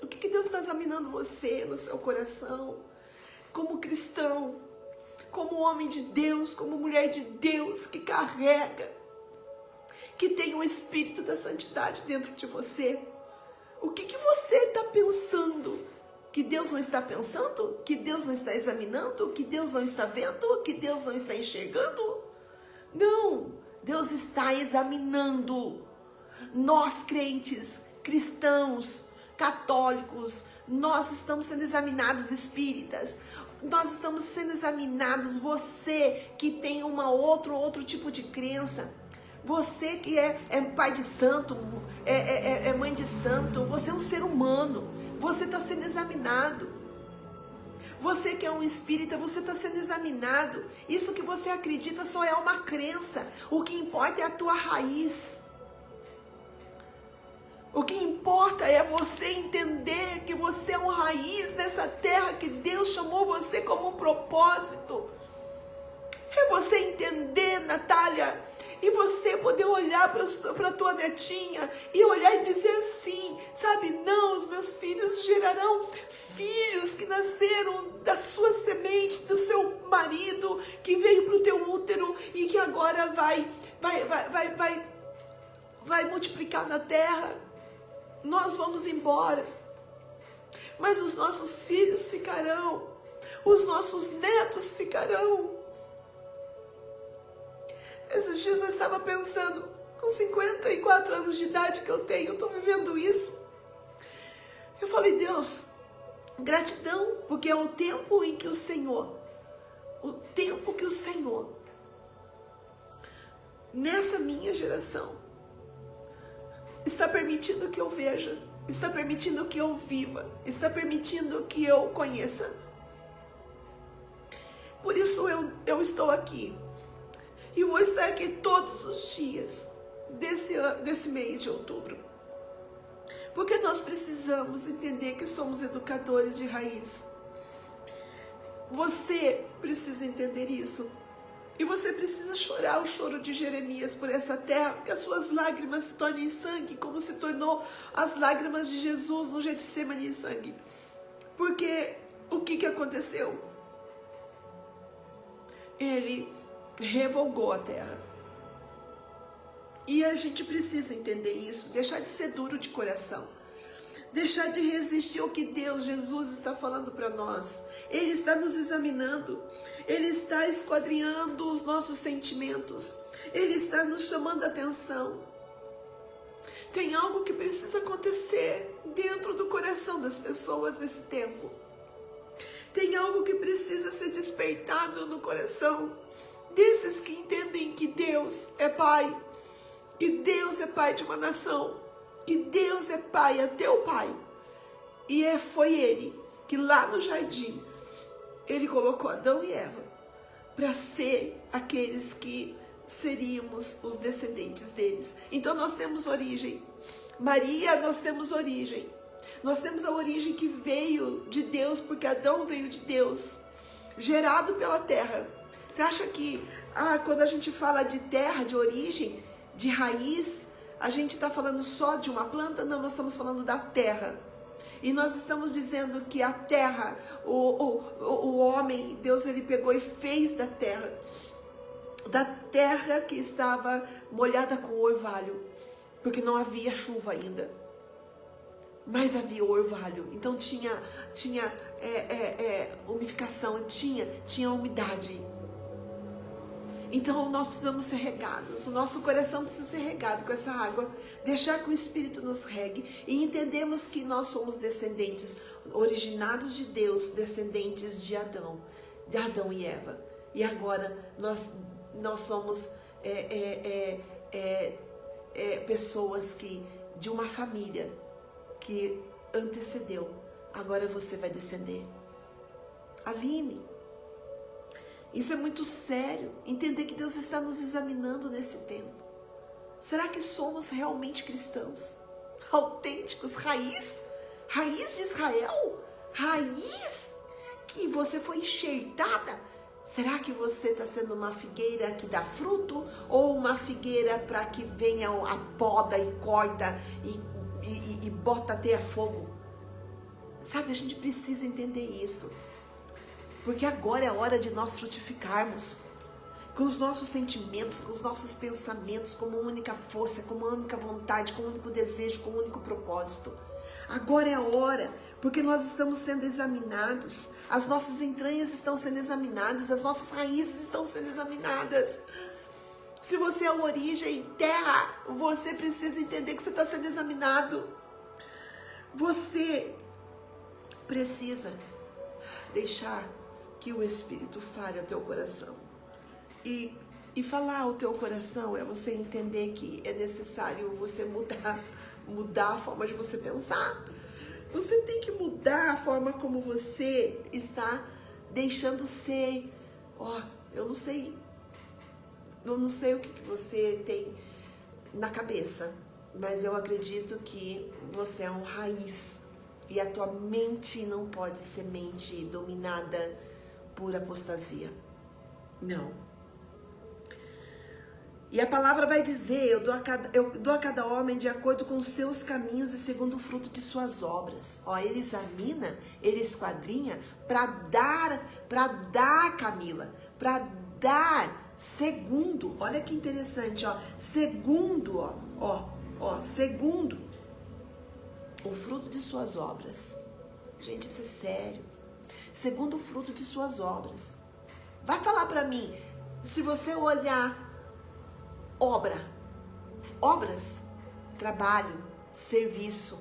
O que Deus está examinando você no seu coração, como cristão, como homem de Deus, como mulher de Deus que carrega, que tem o Espírito da Santidade dentro de você. O que você está pensando? Que Deus não está pensando? Que Deus não está examinando? Que Deus não está vendo? Que Deus não está enxergando? Não, Deus está examinando. Nós crentes, cristãos, católicos, nós estamos sendo examinados, espíritas, nós estamos sendo examinados. Você que tem outro tipo de crença, você que é pai de santo, é mãe de santo, você é um ser humano, você está sendo examinado. Você que é um espírita, você está sendo examinado. Isso que você acredita só é uma crença. O que importa é a tua raiz. O que importa é você entender que você é uma raiz nessa terra, que Deus chamou você como um propósito. É você entender, Natália, e você poder olhar para a tua netinha e olhar e dizer assim, sabe, não, os meus filhos gerarão filhos que nasceram da sua semente, do seu marido, que veio para o teu útero e que agora vai multiplicar na terra. Nós vamos embora, mas os nossos filhos ficarão, os nossos netos ficarão. Esses dias eu estava pensando, com 54 anos de idade que eu tenho, eu estou vivendo isso. Eu falei, Deus, gratidão, porque é o tempo em que o Senhor, nessa minha geração, está permitindo que eu veja, está permitindo que eu viva, está permitindo que eu conheça. Por isso eu estou aqui. E vou estar aqui todos os dias desse mês de outubro. Porque nós precisamos entender que somos educadores de raiz. Você precisa entender isso. E você precisa chorar o choro de Jeremias por essa terra, que as suas lágrimas se tornem sangue, como se tornou as lágrimas de Jesus no Getsemane em sangue. Porque o que aconteceu? Ele revolgou a terra. E a gente precisa entender isso, deixar de ser duro de coração, deixar de resistir ao que Deus, Jesus está falando para nós. Ele está nos examinando, Ele está esquadrinhando os nossos sentimentos, Ele está nos chamando a atenção. Tem algo que precisa acontecer dentro do coração das pessoas nesse tempo. Tem algo que precisa ser despertado no coração desses que entendem que Deus é Pai, que Deus é Pai de uma nação, que Deus é Pai, é teu Pai. E foi Ele que lá no jardim, Ele colocou Adão e Eva para ser aqueles que seríamos os descendentes deles. Então nós temos origem. Maria, nós temos origem. Nós temos a origem que veio de Deus, porque Adão veio de Deus, gerado pela terra. Você acha que quando a gente fala de terra, de origem, de raiz, a gente está falando só de uma planta? Não, nós estamos falando da terra. E nós estamos dizendo que a terra, o homem, Deus, ele pegou e fez da terra que estava molhada com orvalho, porque não havia chuva ainda. Mas havia o orvalho, então tinha umificação, tinha umidade. Então nós precisamos ser regados, o nosso coração precisa ser regado com essa água, deixar que o Espírito nos regue e entendemos que nós somos descendentes, originados de Deus, descendentes de Adão e Eva. E agora nós somos pessoas de uma família que antecedeu. Agora você vai descender. Aline, isso é muito sério. Entender que Deus está nos examinando nesse tempo. Será que somos realmente cristãos? Autênticos, raiz? Raiz de Israel? Raiz que você foi enxertada? Será que você está sendo uma figueira que dá fruto? Ou uma figueira para que venha a poda e corta e bota até a fogo? Sabe, a gente precisa entender isso. Porque agora é a hora de nós frutificarmos com os nossos sentimentos, com os nossos pensamentos, como única força, como única vontade, como único desejo, como único propósito. Agora é a hora, porque nós estamos sendo examinados, as nossas entranhas estão sendo examinadas, as nossas raízes estão sendo examinadas. Se você é a origem, terra, você precisa entender que você está sendo examinado. Você precisa deixar que o Espírito fale ao teu coração. E falar ao teu coração é você entender que é necessário você mudar a forma de você pensar. Você tem que mudar a forma como você está deixando ser. Eu não sei o que você tem na cabeça. mas eu acredito que você é um raiz e a tua mente não pode ser mente dominada por apostasia. Não. E a palavra vai dizer, eu dou a cada homem de acordo com os seus caminhos e segundo o fruto de suas obras. Ó, ele examina, ele esquadrinha para dar, Camila, para dar segundo, olha que interessante, ó, segundo, segundo o fruto de suas obras. Gente, isso é sério. Segundo o fruto de suas obras. Vai falar para mim, se você olhar obras, trabalho, serviço.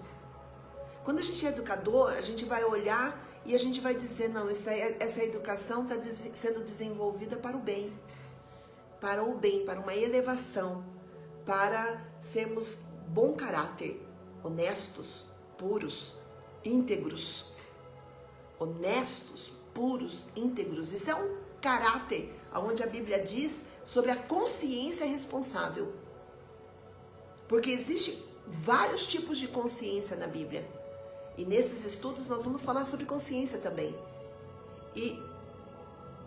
Quando a gente é educador, a gente vai olhar e a gente vai dizer, não, essa educação está sendo desenvolvida para o bem, para uma elevação, para sermos bom caráter, honestos, puros, íntegros. Honestos, puros, íntegros. Isso é um caráter, onde a Bíblia diz sobre a consciência responsável. Porque existe vários tipos de consciência na Bíblia. E nesses estudos nós vamos falar sobre consciência também. E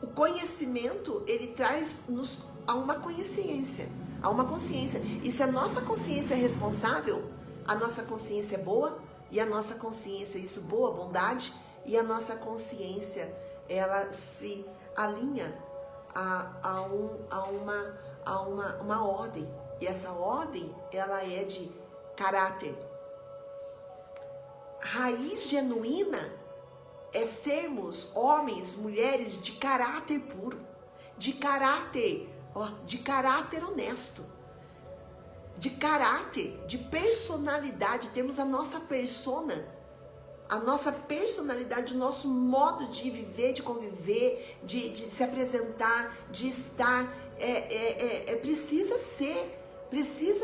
o conhecimento, ele traz-nos a uma consciência. E se a nossa consciência é responsável, a nossa consciência é boa, e a nossa consciência, isso, boa, bondade, e a nossa consciência, ela se alinha a uma ordem. E essa ordem, ela é de caráter. Raiz genuína é sermos homens, mulheres de caráter puro, de caráter honesto, de caráter, de personalidade, temos a nossa personalidade, o nosso modo de viver, de conviver, de se apresentar, de estar, precisa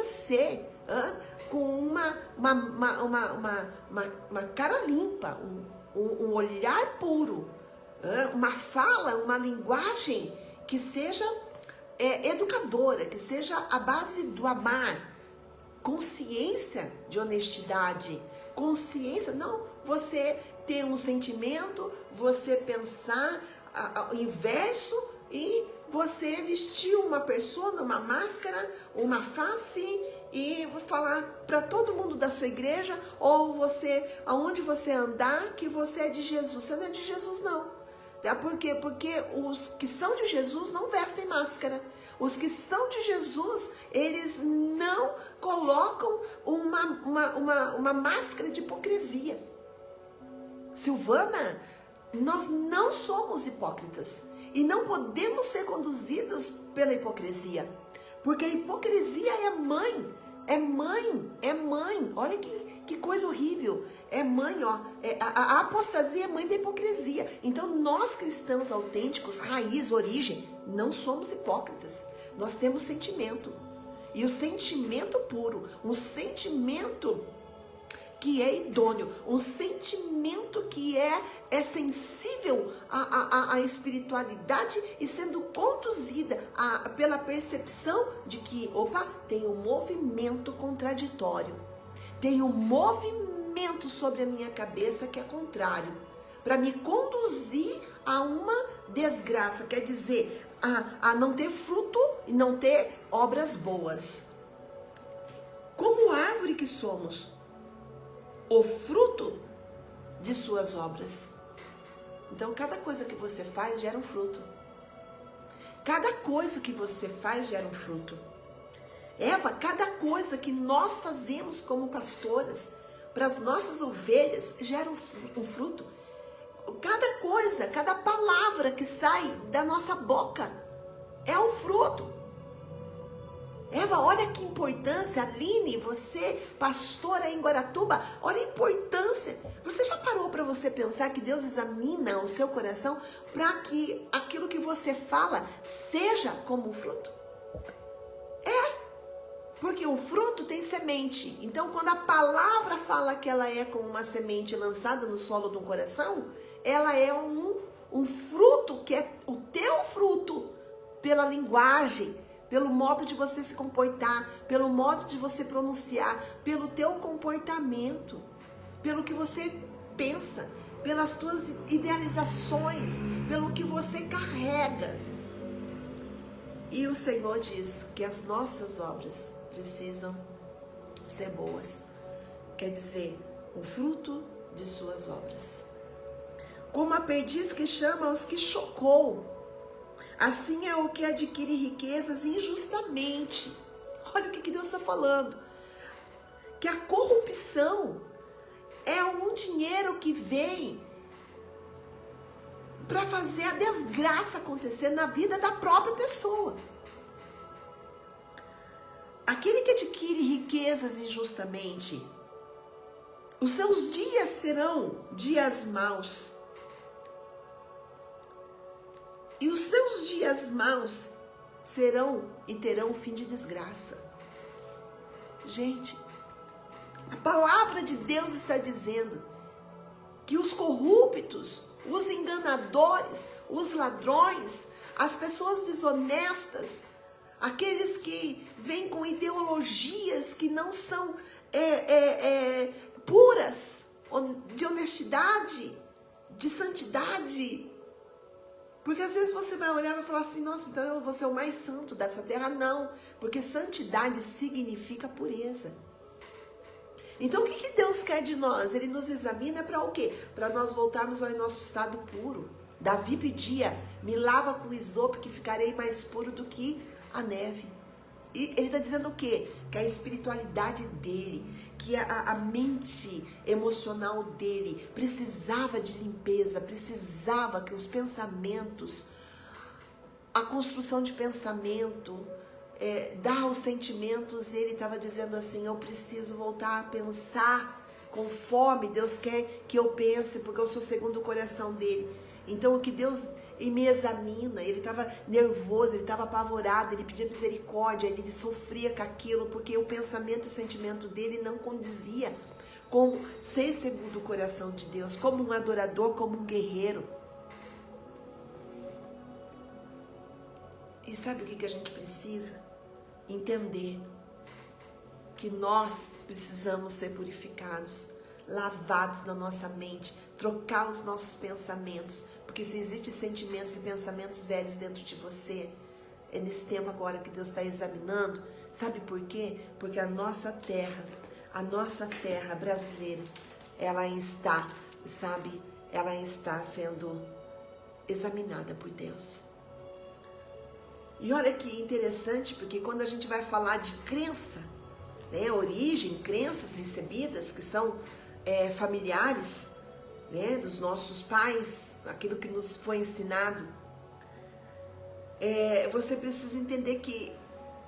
ser com uma cara limpa, um olhar puro, uma fala, uma linguagem que seja educadora, que seja a base do amar, consciência de honestidade, consciência, não você ter um sentimento, você pensar o inverso e você vestir uma pessoa, uma máscara, uma face e falar para todo mundo da sua igreja ou você, aonde você andar, que você é de Jesus. Você não é de Jesus, não. Por quê? Porque os que são de Jesus não vestem máscara. Os que são de Jesus, eles não colocam uma máscara de hipocrisia. Silvana, nós não somos hipócritas e não podemos ser conduzidos pela hipocrisia, porque a hipocrisia é mãe. Olha que coisa horrível. É mãe, ó. A apostasia é mãe da hipocrisia. Então nós cristãos autênticos, raiz, origem, não somos hipócritas. Nós temos sentimento. E o sentimento puro, um sentimento que é idôneo, um sentimento que é sensível à espiritualidade e sendo conduzida pela percepção de que, tem um movimento contraditório, tem um movimento sobre a minha cabeça que é contrário, para me conduzir a uma desgraça, quer dizer, a não ter fruto e não ter obras boas. Como árvore que somos, o fruto de suas obras. Então, cada coisa que você faz gera um fruto. Cada coisa que você faz gera um fruto. Eva, cada coisa que nós fazemos como pastoras para as nossas ovelhas gera um fruto. Cada coisa, cada palavra que sai da nossa boca é um fruto. Eva, olha que importância. Aline, você, pastora em Guaratuba, olha a importância. Você já parou para você pensar que Deus examina o seu coração para que aquilo que você fala seja como um fruto? Porque o fruto tem semente. Então, quando a palavra fala que ela é como uma semente lançada no solo de um coração, ela é um fruto que é o teu fruto pela linguagem, pelo modo de você se comportar, pelo modo de você pronunciar, pelo teu comportamento, pelo que você pensa, pelas tuas idealizações, pelo que você carrega. E o Senhor diz que as nossas obras precisam ser boas. Quer dizer, o fruto de suas obras. Como a perdiz que chama os que chocou, assim é o que adquire riquezas injustamente. Olha o que Deus está falando. Que a corrupção é um dinheiro que vem para fazer a desgraça acontecer na vida da própria pessoa. Aquele que adquire riquezas injustamente, os seus dias serão dias maus. E os seus dias maus serão e terão fim de desgraça. Gente, a palavra de Deus está dizendo que os corruptos, os enganadores, os ladrões, as pessoas desonestas, aqueles que vêm com ideologias que não são puras, de honestidade, de santidade. Porque às vezes você vai olhar e vai falar assim, nossa, então eu vou ser o mais santo dessa terra. Não, porque santidade significa pureza. Então o que Deus quer de nós? Ele nos examina para o quê? Para nós voltarmos ao nosso estado puro. Davi pedia, me lava com isopo que ficarei mais puro do que a neve. E ele está dizendo o quê? Que a espiritualidade dele, que a mente emocional dele precisava de limpeza, precisava que os pensamentos, a construção de pensamento, dar os sentimentos, ele estava dizendo assim, eu preciso voltar a pensar conforme Deus quer que eu pense, porque eu sou segundo o coração dele. Então o que Deus me examina, ele estava nervoso, ele estava apavorado, ele pedia misericórdia, ele sofria com aquilo, porque o pensamento e o sentimento dele não condizia com ser segundo o coração de Deus, como um adorador, como um guerreiro. E sabe o que a gente precisa? Entender que nós precisamos ser purificados, lavados na nossa mente, trocar os nossos pensamentos, porque se existem sentimentos e pensamentos velhos dentro de você, é nesse tempo agora que Deus está examinando. Sabe por quê? Porque a nossa terra brasileira, ela está sendo examinada por Deus. E olha que interessante, porque quando a gente vai falar de crença, né, origem, crenças recebidas, que são familiares, né, dos nossos pais, aquilo que nos foi ensinado, você precisa entender que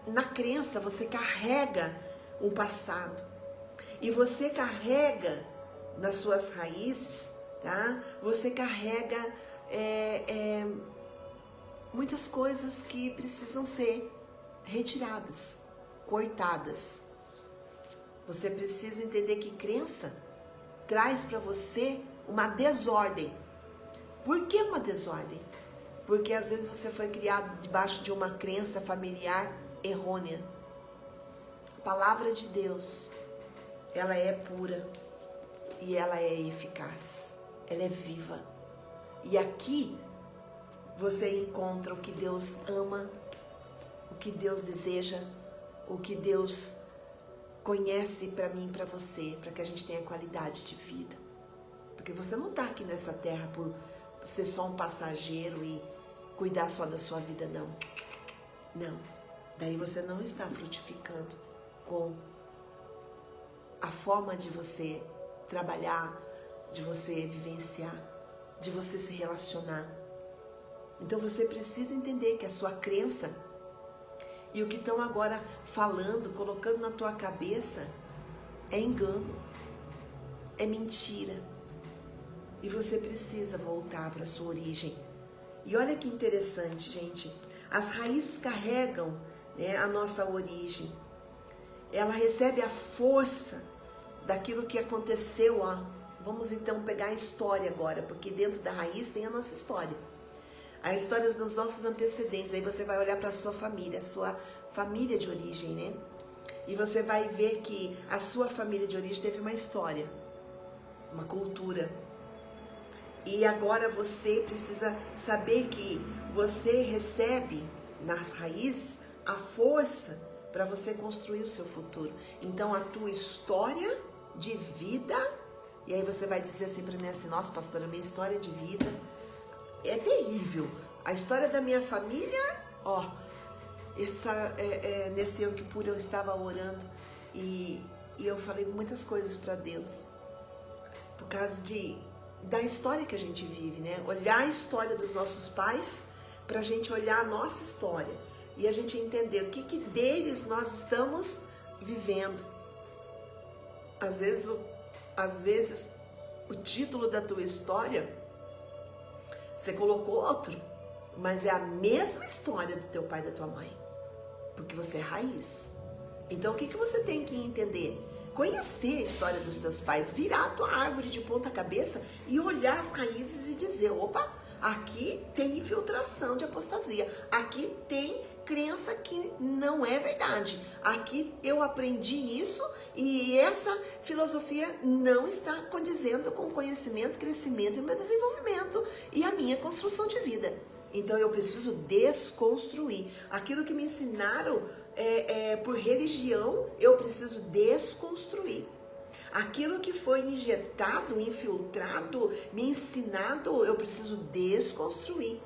na crença você carrega um passado, e você carrega nas suas raízes, tá? Você carrega muitas coisas que precisam ser retiradas, cortadas. Você precisa entender que crença traz para você uma desordem. Por que uma desordem? Porque às vezes você foi criado debaixo de uma crença familiar errônea. A palavra de Deus, ela é pura e ela é eficaz. Ela é viva. E aqui você encontra o que Deus ama, o que Deus deseja, o que Deus conhece para mim e para você, para que a gente tenha qualidade de vida. Porque você não está aqui nessa terra por ser só um passageiro e cuidar só da sua vida, não. Não. Daí você não está frutificando com a forma de você trabalhar, de você vivenciar, de você se relacionar. Então você precisa entender que a sua crença e o que estão agora falando, colocando na tua cabeça, é engano, é mentira. E você precisa voltar para a sua origem. E olha que interessante, gente. As raízes carregam, né, a nossa origem. Ela recebe a força daquilo que aconteceu. Vamos então pegar a história agora, porque dentro da raiz tem a nossa história. A história dos nossos antecedentes. Aí você vai olhar para a sua família de origem, né? E você vai ver que a sua família de origem teve uma história, uma cultura. E agora você precisa saber que você recebe nas raízes a força para você construir o seu futuro. Então a tua história de vida, e aí você vai dizer assim para mim assim, nossa pastora, minha história de vida é terrível. A história da minha família, ó, nesse Yom Kippur eu estava orando e eu falei muitas coisas para Deus, por causa da história que a gente vive, né? Olhar a história dos nossos pais, pra gente olhar a nossa história e a gente entender o que deles nós estamos vivendo. Às vezes o título da tua história você colocou outro, mas é a mesma história do teu pai e da tua mãe, porque você é raiz. Então o que você tem que entender? Conhecer a história dos teus pais, virar a tua árvore de ponta cabeça e olhar as raízes e dizer, opa, aqui tem infiltração de apostasia, aqui tem crença que não é verdade, aqui eu aprendi isso e essa filosofia não está condizendo com o conhecimento, crescimento e meu desenvolvimento e a minha construção de vida. Então eu preciso desconstruir aquilo que me ensinaram por religião, eu preciso desconstruir. Aquilo que foi injetado, infiltrado, me ensinado, eu preciso desconstruir.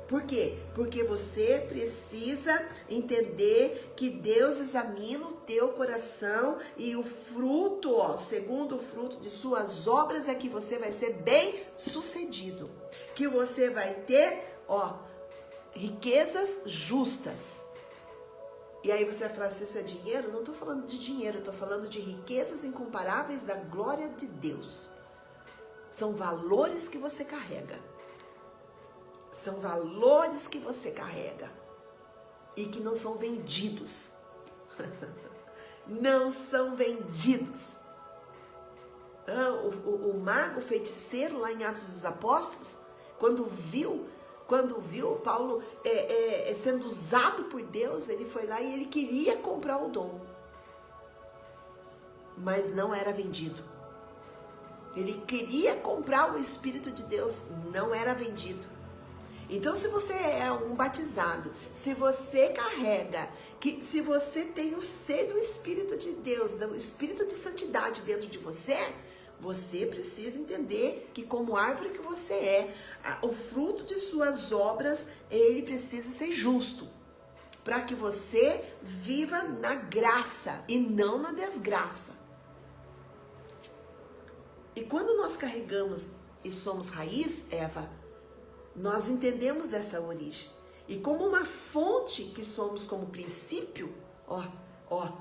Por quê? Porque você precisa entender que Deus examina o teu coração e o fruto, ó, segundo o fruto de suas obras é que você vai ser bem sucedido. Que você vai ter, ó, riquezas justas. E aí você vai falar, se isso é dinheiro? Não estou falando de dinheiro, estou falando de riquezas incomparáveis da glória de Deus. São valores que você carrega. São valores que você carrega. E que não são vendidos. Não são vendidos. O mago feiticeiro lá em Atos dos Apóstolos, quando viu Paulo sendo usado por Deus, ele foi lá e ele queria comprar o dom. Mas não era vendido. Ele queria comprar o Espírito de Deus, não era vendido. Então, se você é um batizado, se você carrega, se você tem o ser do Espírito de Deus, do Espírito de santidade dentro de você, você precisa entender que como árvore que você é, o fruto de suas obras, ele precisa ser justo. Para que você viva na graça e não na desgraça. E quando nós carregamos e somos raiz, Eva, nós entendemos dessa origem. E como uma fonte que somos como princípio,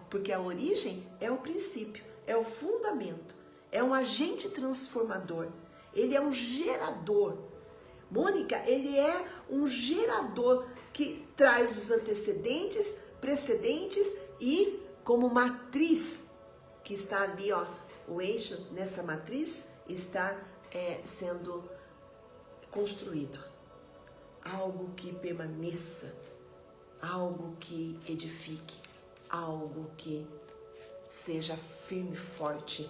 porque a origem é o princípio, é o fundamento. É um agente transformador. Ele é um gerador. Mônica, ele é um gerador que traz os antecedentes, precedentes e como matriz, que está ali, ó, o eixo nessa matriz está sendo construído. Algo que permaneça, algo que edifique, algo que seja firme e forte.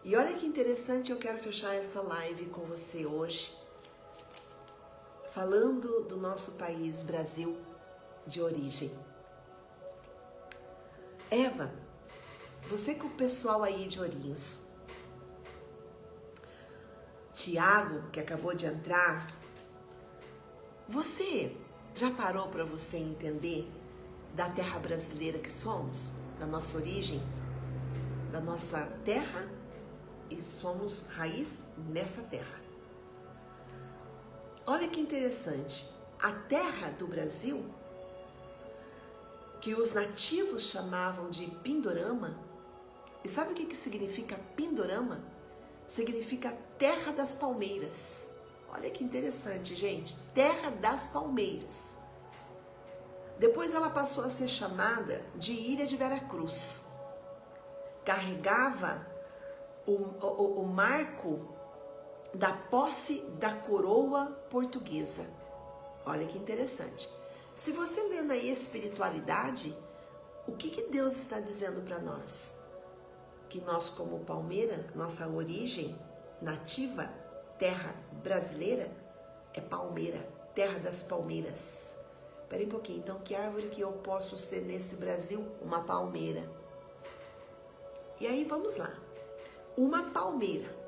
E olha que interessante, eu quero fechar essa live com você hoje, falando do nosso país, Brasil, de origem. Eva, você com o pessoal aí de Ourinhos, Tiago, que acabou de entrar, você já parou para você entender da terra brasileira que somos, da nossa origem, da nossa terra? E somos raiz nessa terra. Olha que interessante, a terra do Brasil, que os nativos chamavam de Pindorama, e sabe o que significa Pindorama? Significa terra das palmeiras. Olha que interessante, gente, terra das palmeiras. Depois ela passou a ser chamada de Ilha de Veracruz. Carregava o marco da posse da coroa portuguesa. Olha que interessante. Se você lê na espiritualidade, o que Deus está dizendo para nós? Que nós, como palmeira, nossa origem nativa, terra brasileira, é palmeira, terra das palmeiras. Espera aí um pouquinho, então que árvore que eu posso ser nesse Brasil? Uma palmeira. E aí vamos lá, uma palmeira.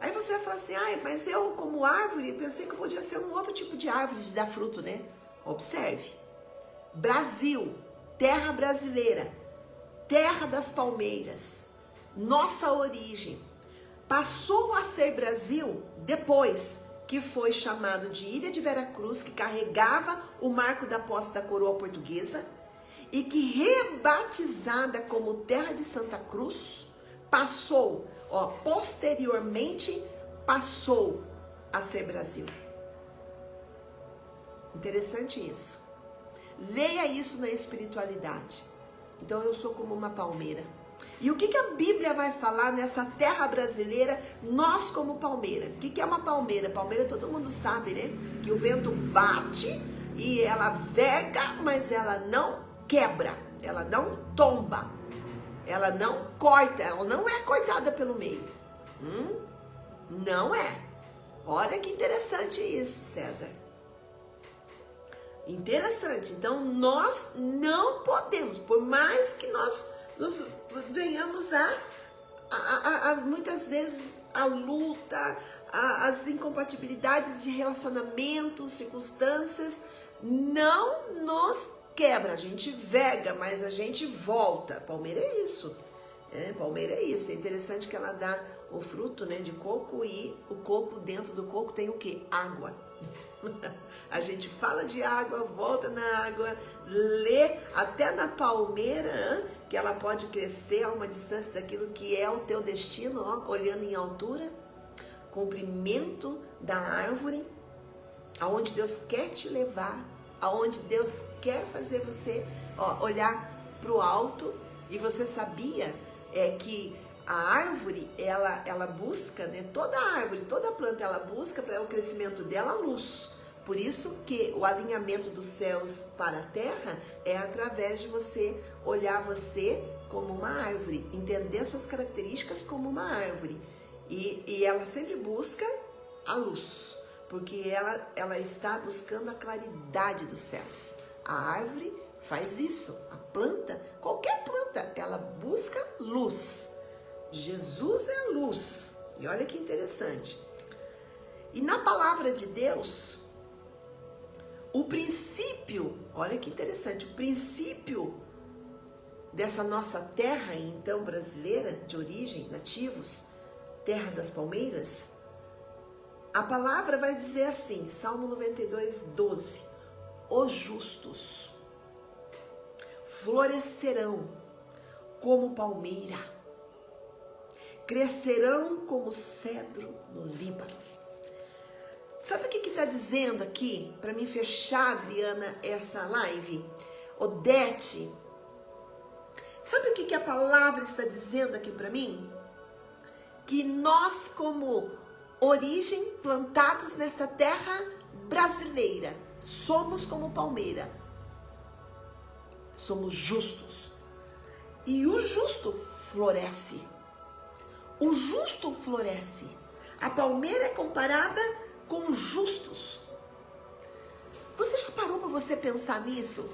Aí você vai falar assim, mas eu como árvore, pensei que podia ser um outro tipo de árvore de dar fruto, né? Observe, Brasil, terra brasileira, terra das palmeiras, nossa origem, passou a ser Brasil depois que foi chamado de Ilha de Veracruz, que carregava o marco da posse da coroa portuguesa, e que rebatizada como Terra de Santa Cruz, passou, posteriormente, passou a ser Brasil. Interessante isso. Leia isso na espiritualidade. Então eu sou como uma palmeira. E o que a Bíblia vai falar nessa terra brasileira, nós como palmeira? O que é uma palmeira? Palmeira todo mundo sabe, né? Que o vento bate e ela verga, mas ela não quebra, ela não tomba, ela não corta, ela não é cortada pelo meio. Não é. Olha que interessante isso, César. Interessante. Então nós não podemos, por mais que nós venhamos muitas vezes a luta, as incompatibilidades de relacionamentos, circunstâncias, não nos quebra, a gente verga, mas a gente volta. Palmeira é isso. Palmeira é isso. É interessante que ela dá o fruto, né, de coco, e o coco, dentro do coco tem o quê? Água. A gente fala de água, volta na água, lê até na palmeira, que ela pode crescer a uma distância daquilo que é o teu destino, olhando em altura, comprimento da árvore, aonde Deus quer te levar, aonde Deus quer fazer você olhar para o alto. E você sabia que a árvore, ela busca, né, toda árvore, toda planta, ela busca para o crescimento dela a luz. Por isso que o alinhamento dos céus para a terra é através de você olhar você como uma árvore, entender suas características como uma árvore. E ela sempre busca a luz, porque ela está buscando a claridade dos céus. A árvore faz isso, a planta, qualquer planta, ela busca luz. Jesus é luz. E olha que interessante. E na palavra de Deus, o princípio, olha que interessante, o princípio dessa nossa terra, então, brasileira, de origem, nativos, terra das palmeiras, a palavra vai dizer assim, Salmo 92, 12, os justos florescerão como palmeira, crescerão como cedro no Líbano. Sabe o que está dizendo aqui? Para mim fechar, Adriana, essa live. Odete, sabe o que a palavra está dizendo aqui para mim? Que nós, como origem, plantados nesta terra brasileira, somos como palmeira. Somos justos. E o justo floresce. O justo floresce. A palmeira é comparada com justos. Você já parou para você pensar nisso?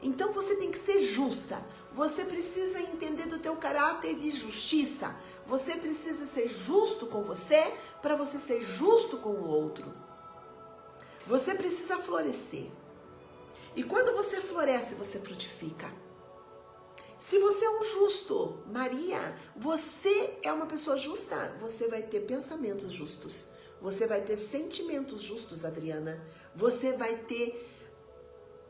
Então você tem que ser justa. Você precisa entender do teu caráter de justiça. Você precisa ser justo com você para você ser justo com o outro. Você precisa florescer. E quando você floresce, você frutifica. Se você é um justo, Maria, você é uma pessoa justa, você vai ter pensamentos justos. Você vai ter sentimentos justos, Adriana. Você vai ter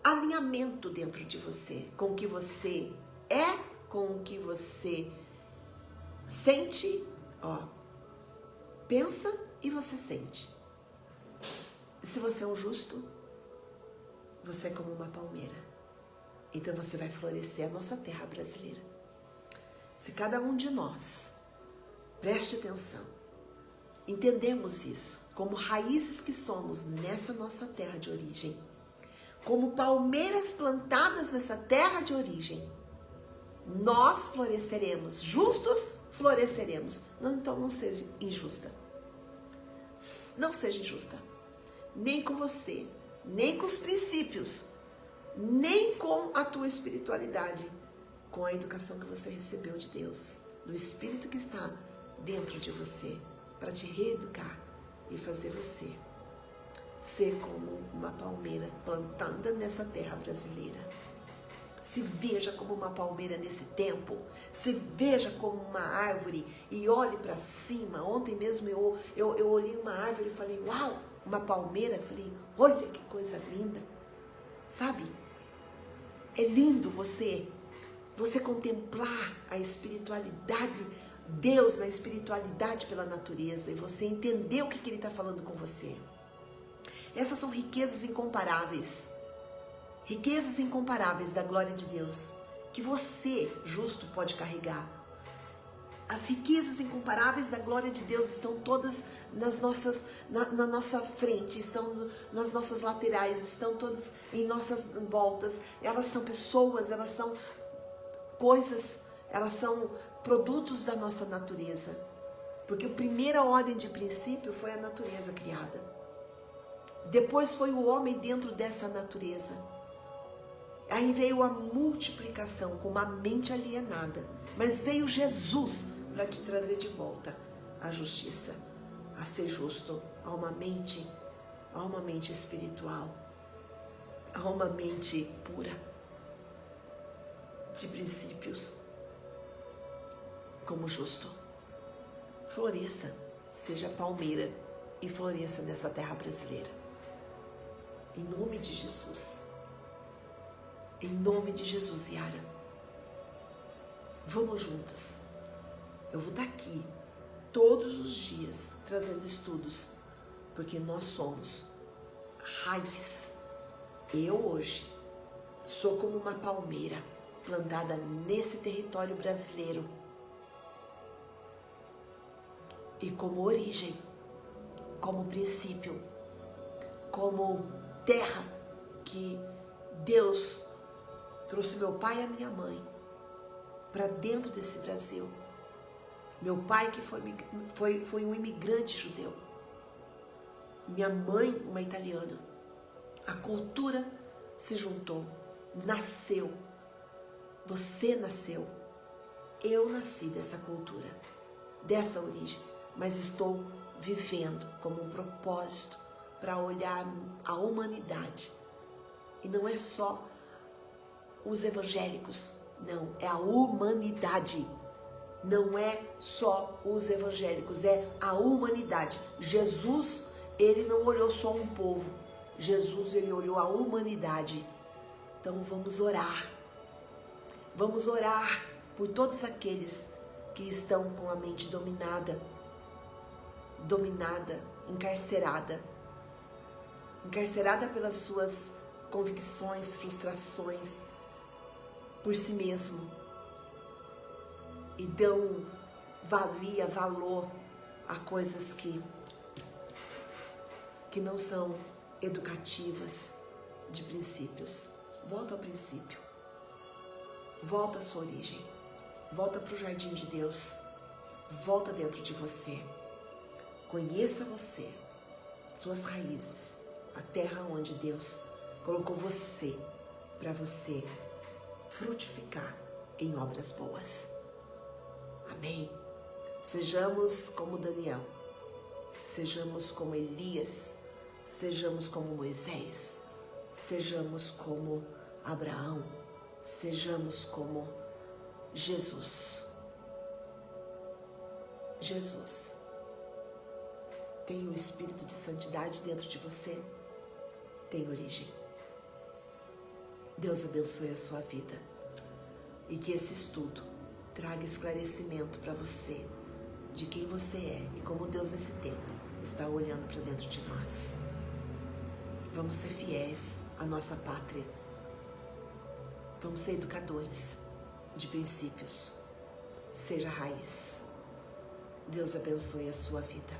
alinhamento dentro de você, com o que você é, com o que você sente, pensa e você sente. Se você é um justo, você é como uma palmeira. Então você vai florescer a nossa terra brasileira. Se cada um de nós, preste atenção, entendemos isso, como raízes que somos nessa nossa terra de origem, como palmeiras plantadas nessa terra de origem, nós floresceremos, justos floresceremos. Não, então não seja injusta. Não seja injusta. Nem com você, nem com os princípios, nem com a tua espiritualidade, com a educação que você recebeu de Deus, do Espírito que está dentro de você, para te reeducar e fazer você ser como uma palmeira plantada nessa terra brasileira. Se veja como uma palmeira nesse tempo, se veja como uma árvore e olhe para cima. Ontem mesmo eu olhei uma árvore e falei, uau, uma palmeira. Falei, olha que coisa linda, sabe? É lindo você contemplar a espiritualidade, Deus na espiritualidade pela natureza e você entender o que Ele está falando com você. Essas são riquezas incomparáveis. Riquezas incomparáveis da glória de Deus, que você, justo, pode carregar. As riquezas incomparáveis da glória de Deus estão todas na nossa frente, estão nas nossas laterais, estão todas em nossas voltas. Elas são pessoas, elas são coisas, elas são produtos da nossa natureza. Porque a primeira ordem de princípio foi a natureza criada. Depois foi o homem dentro dessa natureza. Aí veio a multiplicação com uma mente alienada. Mas veio Jesus para te trazer de volta a justiça, a ser justo, a uma mente espiritual, a uma mente pura, de princípios, como justo. Floresça, seja palmeira e floresça nessa terra brasileira. Em nome de Jesus. Em nome de Jesus, Yara. Vamos juntas. Eu vou estar aqui todos os dias trazendo estudos, porque nós somos raiz. Eu hoje sou como uma palmeira plantada nesse território brasileiro e como origem, como princípio, como terra que Deus trouxe meu pai e a minha mãe para dentro desse Brasil. Meu pai que foi um imigrante judeu. Minha mãe, uma italiana. A cultura se juntou, nasceu. Você nasceu. Eu nasci dessa cultura, dessa origem. Mas estou vivendo como um propósito para olhar a humanidade. E não é só os evangélicos, não, é a humanidade. Não é só os evangélicos, é a humanidade. Jesus, ele não olhou só um povo. Jesus, ele olhou a humanidade. Então vamos orar. Vamos orar por todos aqueles que estão com a mente dominada, encarcerada pelas suas convicções, frustrações, por si mesmo, e dão valor a coisas que não são educativas, de princípios. Volta ao princípio, volta à sua origem, volta para o jardim de Deus, volta dentro de você, conheça você, suas raízes, a terra onde Deus colocou você, para você frutificar em obras boas. Amém? Sejamos como Daniel, sejamos como Elias, sejamos como Moisés, sejamos como Abraão, sejamos como Jesus. Jesus. Tem o espírito de santidade dentro de você? Tem origem. Deus abençoe a sua vida e que esse estudo traga esclarecimento para você de quem você é e como Deus nesse tempo está olhando para dentro de nós. Vamos ser fiéis à nossa pátria. Vamos ser educadores de princípios. Seja raiz. Deus abençoe a sua vida.